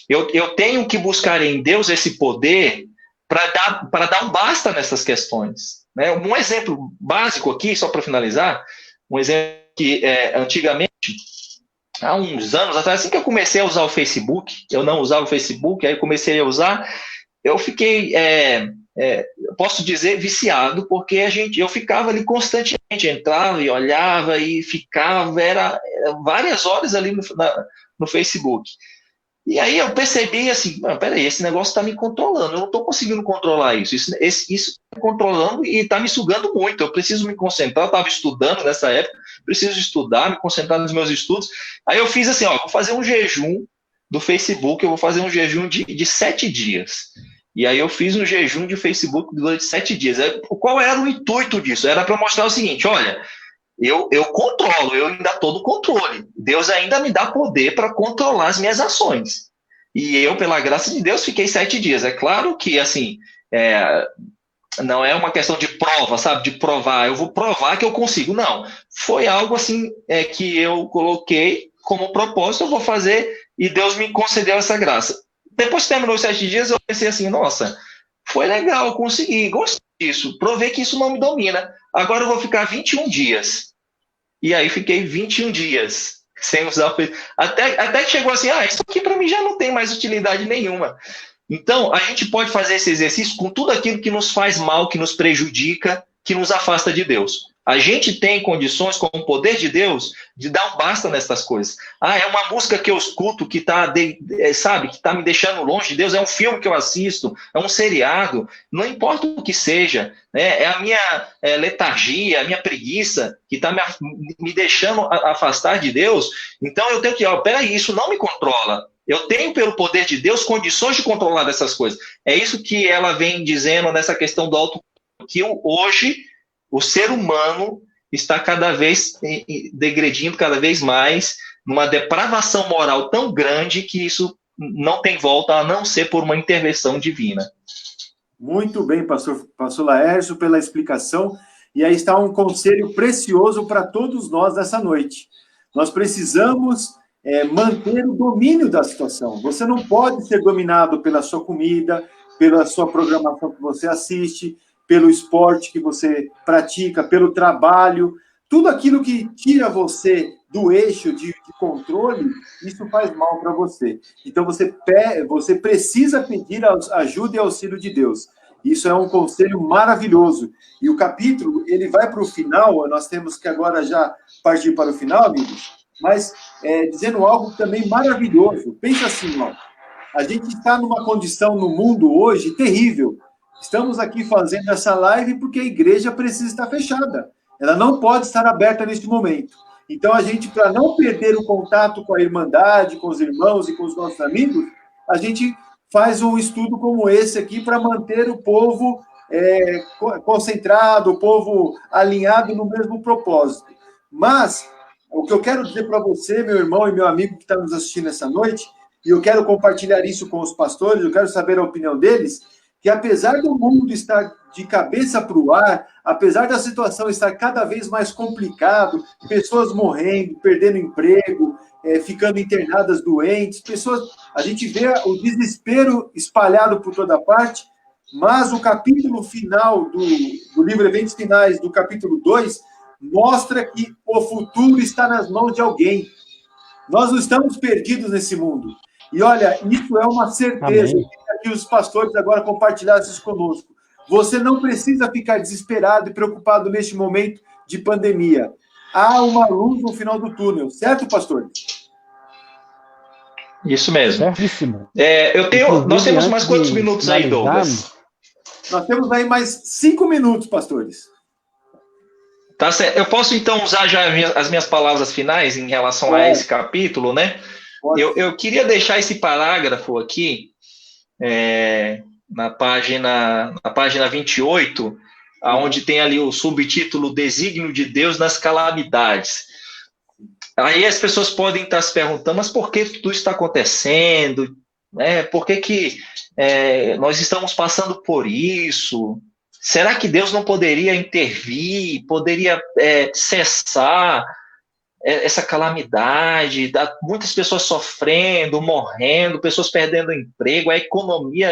Eu tenho que buscar em Deus esse poder para dar um basta nessas questões. Né? Um exemplo básico aqui, só para finalizar, um exemplo que antigamente, há uns anos atrás, assim que eu comecei a usar o Facebook, eu não usava o Facebook, aí comecei a usar, eu fiquei, posso dizer, viciado, porque eu ficava ali constantemente, entrava e olhava e ficava, era várias horas ali no Facebook. E aí eu percebi assim, peraí, esse negócio está me controlando, eu não estou conseguindo controlar isso. Isso está me controlando e está me sugando muito, eu preciso me concentrar, eu estava estudando nessa época, preciso estudar, me concentrar nos meus estudos. Aí eu fiz assim, vou fazer um jejum do Facebook, eu vou fazer um jejum de 7 dias. E aí eu fiz um jejum de Facebook durante 7 dias. Qual era o intuito disso? Era para mostrar o seguinte, olha, eu controlo, eu ainda estou no controle. Deus ainda me dá poder para controlar as minhas ações. E eu, pela graça de Deus, fiquei 7 dias. É claro que, assim, não é uma questão de prova, sabe? De provar, eu vou provar que eu consigo. Não. Foi algo, assim, que eu coloquei como propósito, eu vou fazer, e Deus me concedeu essa graça. Depois que terminou os 7 dias, eu pensei assim, nossa, foi legal, eu consegui, gostei disso, provei que isso não me domina. Agora eu vou ficar 21 dias. E aí fiquei 21 dias sem usar o Facebook. Até que chegou assim, isso aqui para mim já não tem mais utilidade nenhuma. Então, a gente pode fazer esse exercício com tudo aquilo que nos faz mal, que nos prejudica, que nos afasta de Deus. A gente tem condições, com o poder de Deus, de dar um basta nessas coisas. É uma música que eu escuto que está me deixando longe de Deus, é um filme que eu assisto, é um seriado, não importa o que seja, né? É a minha letargia, a minha preguiça que está me deixando afastar de Deus. Então eu tenho que, peraí, isso não me controla. Eu tenho, pelo poder de Deus, condições de controlar essas coisas. É isso que ela vem dizendo nessa questão do autocontrole, que hoje o ser humano está cada vez degredindo cada vez mais, numa depravação moral tão grande que isso não tem volta a não ser por uma intervenção divina. Muito bem, pastor Laércio, pela explicação. E aí está um conselho precioso para todos nós nessa noite. Nós precisamos manter o domínio da situação. Você não pode ser dominado pela sua comida, pela sua programação que você assiste, pelo esporte que você pratica, pelo trabalho, tudo aquilo que tira você do eixo de controle, isso faz mal para você. Então, você precisa pedir ajuda e auxílio de Deus. Isso é um conselho maravilhoso. E o capítulo, ele vai para o final, nós temos que agora já partir para o final, amigos, mas dizendo algo também maravilhoso. Pensa assim, a gente está numa condição no mundo hoje terrível. Estamos aqui fazendo essa live porque a igreja precisa estar fechada. ela não pode estar aberta neste momento. Então, a gente, para não perder o contato com a Irmandade, com os irmãos e com os nossos amigos, a gente faz um estudo como esse aqui para manter o povo concentrado, o povo alinhado no mesmo propósito. Mas, o que eu quero dizer para você, meu irmão e meu amigo que está nos assistindo essa noite, e eu quero compartilhar isso com os pastores, eu quero saber a opinião deles, que apesar do mundo estar de cabeça para o ar, apesar da situação estar cada vez mais complicado, pessoas morrendo, perdendo emprego, ficando internadas doentes, a gente vê o desespero espalhado por toda parte, mas o capítulo final do livro Eventos Finais, do capítulo 2, mostra que o futuro está nas mãos de alguém. Nós não estamos perdidos nesse mundo. E olha, isso é uma certeza. Amém. Eu queria que os pastores agora compartilhassem isso conosco. Você não precisa ficar desesperado e preocupado neste momento de pandemia. Há uma luz no final do túnel, certo, pastor? Isso mesmo. Certíssimo. Nós temos mais quantos minutos aí, Douglas? Nós temos aí mais 5 minutos, pastores. Tá certo. Eu posso, então, usar já as minhas palavras finais em relação a esse capítulo, né? Eu queria deixar esse parágrafo aqui, na página 28, onde tem ali o subtítulo Desígnio de Deus nas calamidades. Aí as pessoas podem estar se perguntando, mas por que tudo está acontecendo? Por que nós estamos passando por isso? Será que Deus não poderia intervir, poderia cessar essa calamidade? Muitas pessoas sofrendo, morrendo, pessoas perdendo o emprego, a economia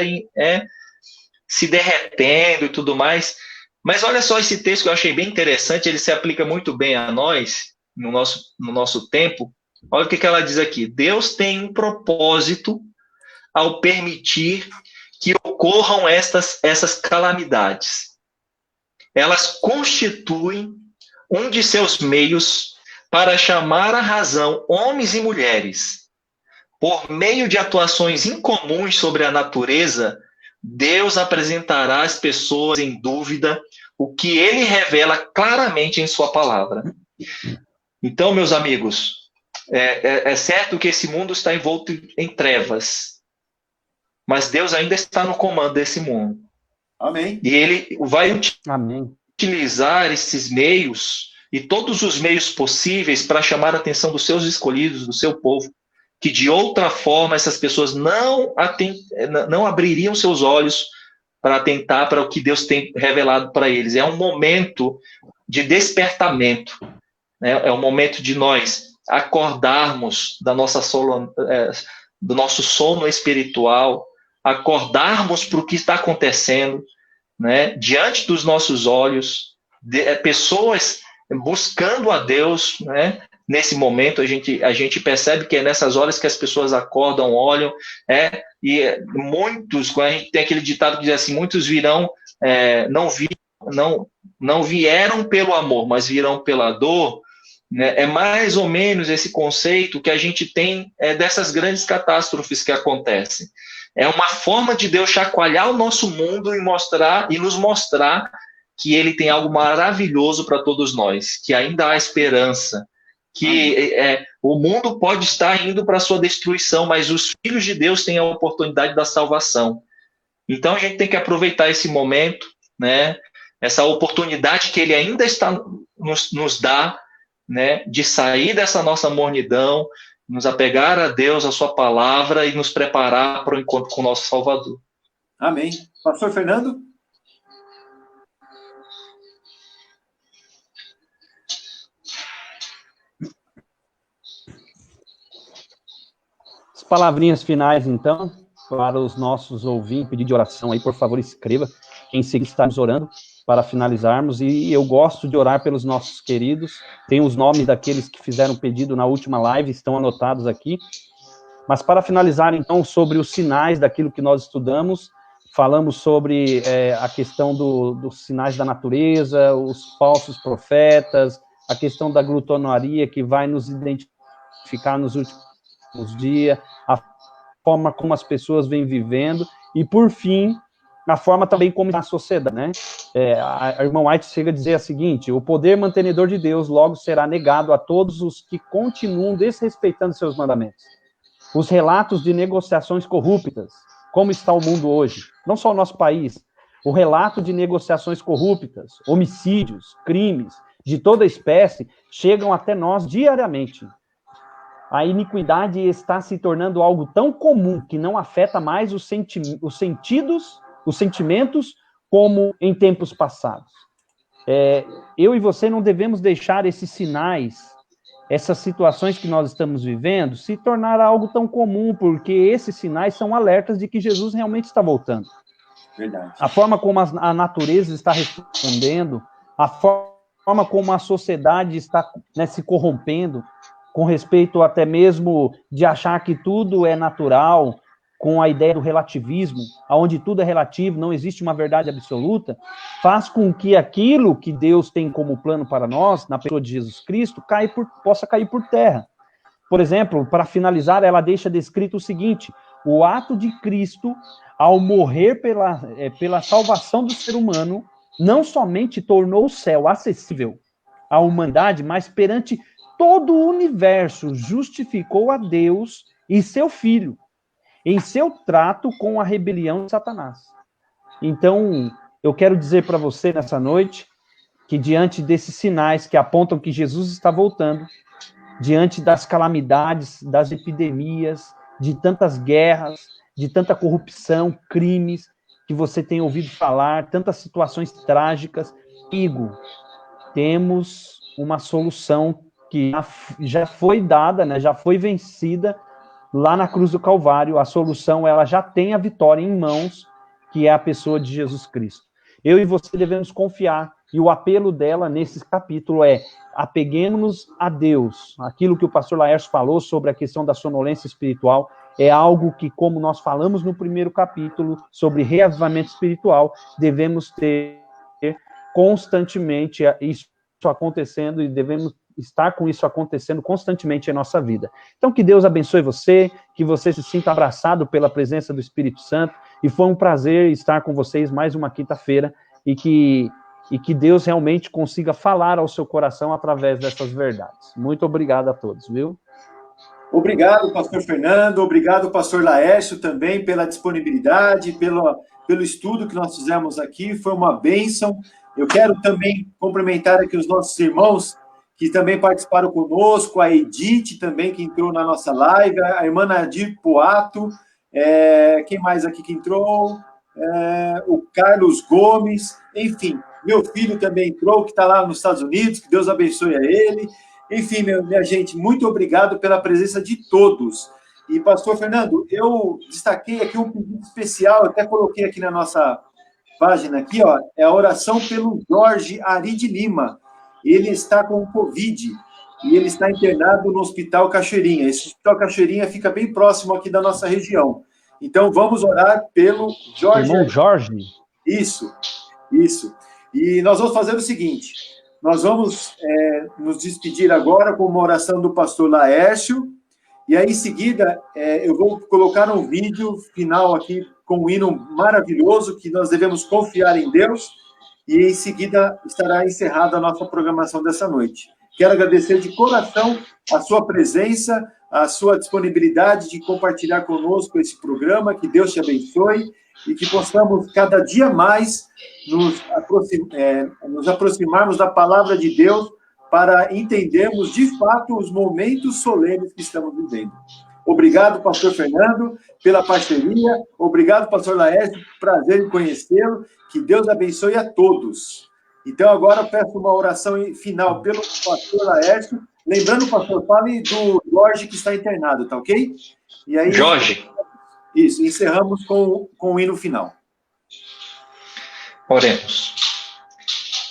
se derretendo e tudo mais. Mas olha só esse texto que eu achei bem interessante, ele se aplica muito bem a nós, no nosso tempo. Olha o que ela diz aqui. Deus tem um propósito ao permitir que ocorram essas calamidades. Elas constituem um de seus meios para chamar à razão homens e mulheres. Por meio de atuações incomuns sobre a natureza, Deus apresentará às pessoas em dúvida o que ele revela claramente em sua palavra. Então, meus amigos, é certo que esse mundo está envolto em trevas, mas Deus ainda está no comando desse mundo. Amém. E ele vai Amém. utilizar esses meios e todos os meios possíveis para chamar a atenção dos seus escolhidos, do seu povo, que de outra forma essas pessoas não abririam seus olhos para atentar para o que Deus tem revelado para eles. É um momento de despertamento, né? É um momento de nós acordarmos do nosso sono espiritual, acordarmos para o que está acontecendo, né? Diante dos nossos olhos, pessoas buscando a Deus, né? Nesse momento, a gente percebe que é nessas horas que as pessoas acordam, olham, e muitos, quando a gente tem aquele ditado que diz assim, muitos virão, não vieram pelo amor, mas virão pela dor, né? É mais ou menos esse conceito que a gente tem dessas grandes catástrofes que acontecem. É uma forma de Deus chacoalhar o nosso mundo e nos mostrar que ele tem algo maravilhoso para todos nós, que ainda há esperança, que o mundo pode estar indo para a sua destruição, mas os filhos de Deus têm a oportunidade da salvação. Então a gente tem que aproveitar esse momento, né, essa oportunidade que ele ainda está nos dá, né, de sair dessa nossa mornidão, nos apegar a Deus, a sua palavra e nos preparar para o encontro com o nosso Salvador. Amém. Pastor Fernando? As palavrinhas finais, então, para os nossos ouvintes, pedir de oração aí, por favor, escreva. Em seguida, estamos orando para finalizarmos, e eu gosto de orar pelos nossos queridos. Tem os nomes daqueles que fizeram pedido na última live, estão anotados aqui. Mas para finalizar, então, sobre os sinais daquilo que nós estudamos, falamos sobre a questão dos sinais da natureza, os falsos profetas, a questão da glutonaria que vai nos identificar nos últimos dias, a forma como as pessoas vêm vivendo, e por fim, a forma também como na sociedade, né? A irmã White chega a dizer a seguinte: o poder mantenedor de Deus logo será negado a todos os que continuam desrespeitando seus mandamentos. Os relatos de negociações corruptas, como está o mundo hoje, não só o nosso país, o relato de negociações corruptas, homicídios, crimes de toda espécie chegam até nós diariamente. A iniquidade está se tornando algo tão comum que não afeta mais os sentimentos, como em tempos passados. Eu e você não devemos deixar esses sinais, essas situações que nós estamos vivendo, se tornar algo tão comum, porque esses sinais são alertas de que Jesus realmente está voltando. Verdade. A forma como a natureza está respondendo, a forma como a sociedade está, né, se corrompendo, com respeito até mesmo de achar que tudo é natural, com a ideia do relativismo, onde tudo é relativo, não existe uma verdade absoluta, faz com que aquilo que Deus tem como plano para nós, na pessoa de Jesus Cristo, possa cair por terra. Por exemplo, para finalizar, ela deixa descrito o seguinte: o ato de Cristo, ao morrer pela salvação do ser humano, não somente tornou o céu acessível à humanidade, mas perante todo o universo justificou a Deus e seu Filho em seu trato com a rebelião de Satanás. Então, eu quero dizer para você nessa noite que diante desses sinais que apontam que Jesus está voltando, diante das calamidades, das epidemias, de tantas guerras, de tanta corrupção, crimes que você tem ouvido falar, tantas situações trágicas, temos uma solução que já foi dada, né, já foi vencida lá na cruz do Calvário. A solução, ela já tem a vitória em mãos, que é a pessoa de Jesus Cristo. Eu e você devemos confiar, e o apelo dela nesse capítulo é: apeguemos-nos a Deus. Aquilo que o pastor Laércio falou sobre a questão da sonolência espiritual é algo que, como nós falamos no primeiro capítulo, sobre reavivamento espiritual, devemos ter constantemente isso acontecendo, e devemos estar com isso acontecendo constantemente em nossa vida. Então, que Deus abençoe você, que você se sinta abraçado pela presença do Espírito Santo, e foi um prazer estar com vocês mais uma quinta-feira, e que Deus realmente consiga falar ao seu coração através dessas verdades. Muito obrigado a todos, viu? Obrigado, pastor Fernando, obrigado, pastor Laércio, também pela disponibilidade, pelo estudo que nós fizemos aqui, foi uma bênção. Eu quero também cumprimentar aqui os nossos irmãos que também participaram conosco, a Edith também, que entrou na nossa live, a irmã Nadir Poato, quem mais aqui que entrou? O Carlos Gomes, enfim, meu filho também entrou, que está lá nos Estados Unidos, que Deus abençoe a ele. Enfim, minha gente, muito obrigado pela presença de todos. E, pastor Fernando, eu destaquei aqui um pedido especial, até coloquei aqui na nossa página, aqui, ó, é a oração pelo Jorge Ari de Lima. Ele está com Covid e ele está internado no Hospital Cachoeirinha. Esse Hospital Cachoeirinha fica bem próximo aqui da nossa região. Então, vamos orar pelo Jorge. Irmão Jorge. Isso. E nós vamos fazer o seguinte, nós vamos nos despedir agora com uma oração do pastor Laércio, e aí, em seguida, eu vou colocar um vídeo final aqui com um hino maravilhoso, que nós devemos confiar em Deus, e em seguida estará encerrada a nossa programação dessa noite. Quero agradecer de coração a sua presença, a sua disponibilidade de compartilhar conosco esse programa, que Deus te abençoe, e que possamos cada dia mais nos aproximarmos da palavra de Deus para entendermos de fato os momentos solenes que estamos vivendo. Obrigado, pastor Fernando, pela parceria. Obrigado, pastor Laércio, prazer em conhecê-lo. Que Deus abençoe a todos. Então, agora eu peço uma oração final pelo pastor Laércio. Lembrando, pastor, fale do Jorge que está internado, tá ok? E aí, Jorge. Isso, encerramos com o hino final. Oremos.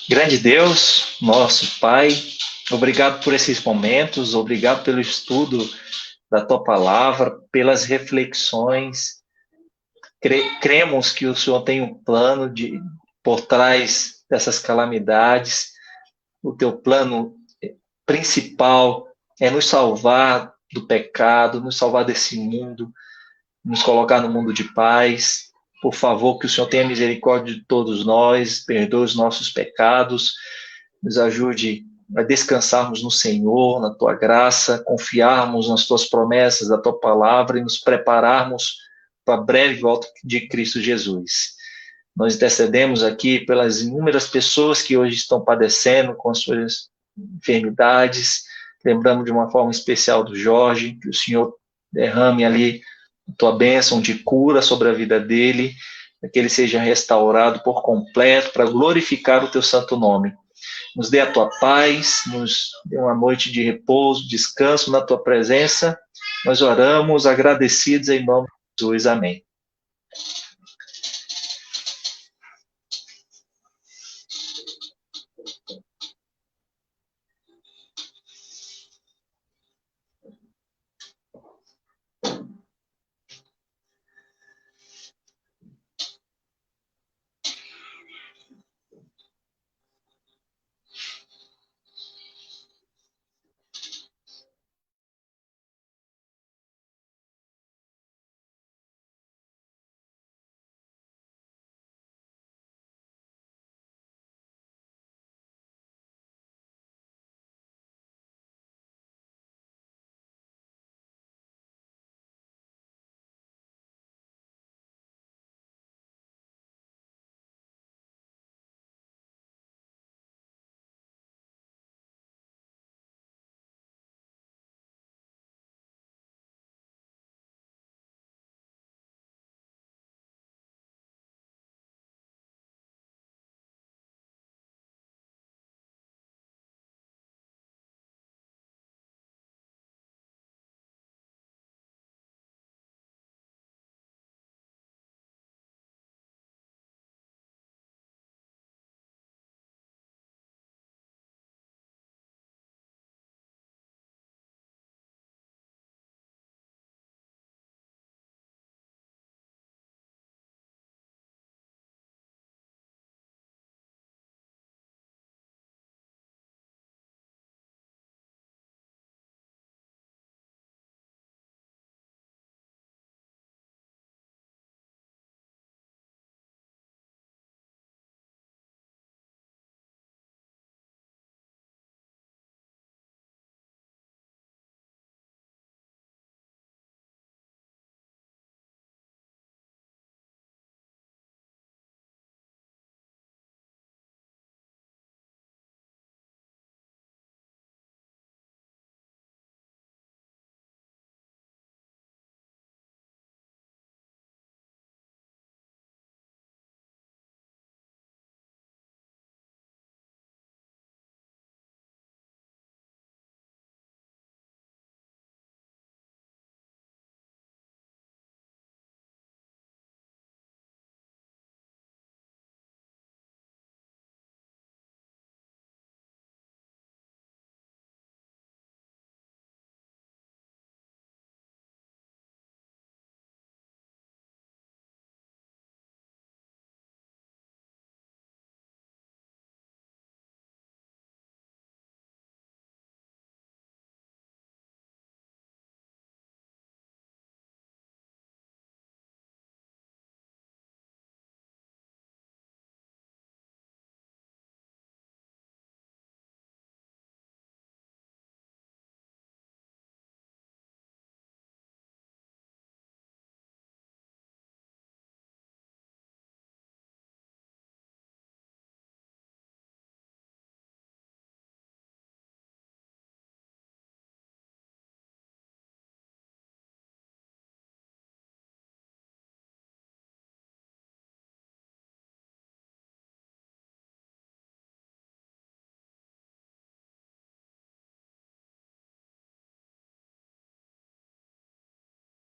Grande Deus, nosso Pai, obrigado por esses momentos, obrigado pelo estudo da Tua Palavra, pelas reflexões. Cremos que o Senhor tem um plano por trás dessas calamidades. O Teu plano principal é nos salvar do pecado, nos salvar desse mundo, nos colocar no mundo de paz. Por favor, que o Senhor tenha misericórdia de todos nós, perdoe os nossos pecados, nos ajude a descansarmos no Senhor, na Tua graça, confiarmos nas Tuas promessas, da Tua palavra e nos prepararmos para a breve volta de Cristo Jesus. Nós intercedemos aqui pelas inúmeras pessoas que hoje estão padecendo com as suas enfermidades. Lembramos de uma forma especial do Jorge, que o Senhor derrame ali a Tua bênção de cura sobre a vida dele, que ele seja restaurado por completo para glorificar o Teu santo nome. Nos dê a Tua paz, nos dê uma noite de repouso, descanso na Tua presença. Nós oramos agradecidos em nome de Jesus. Amém.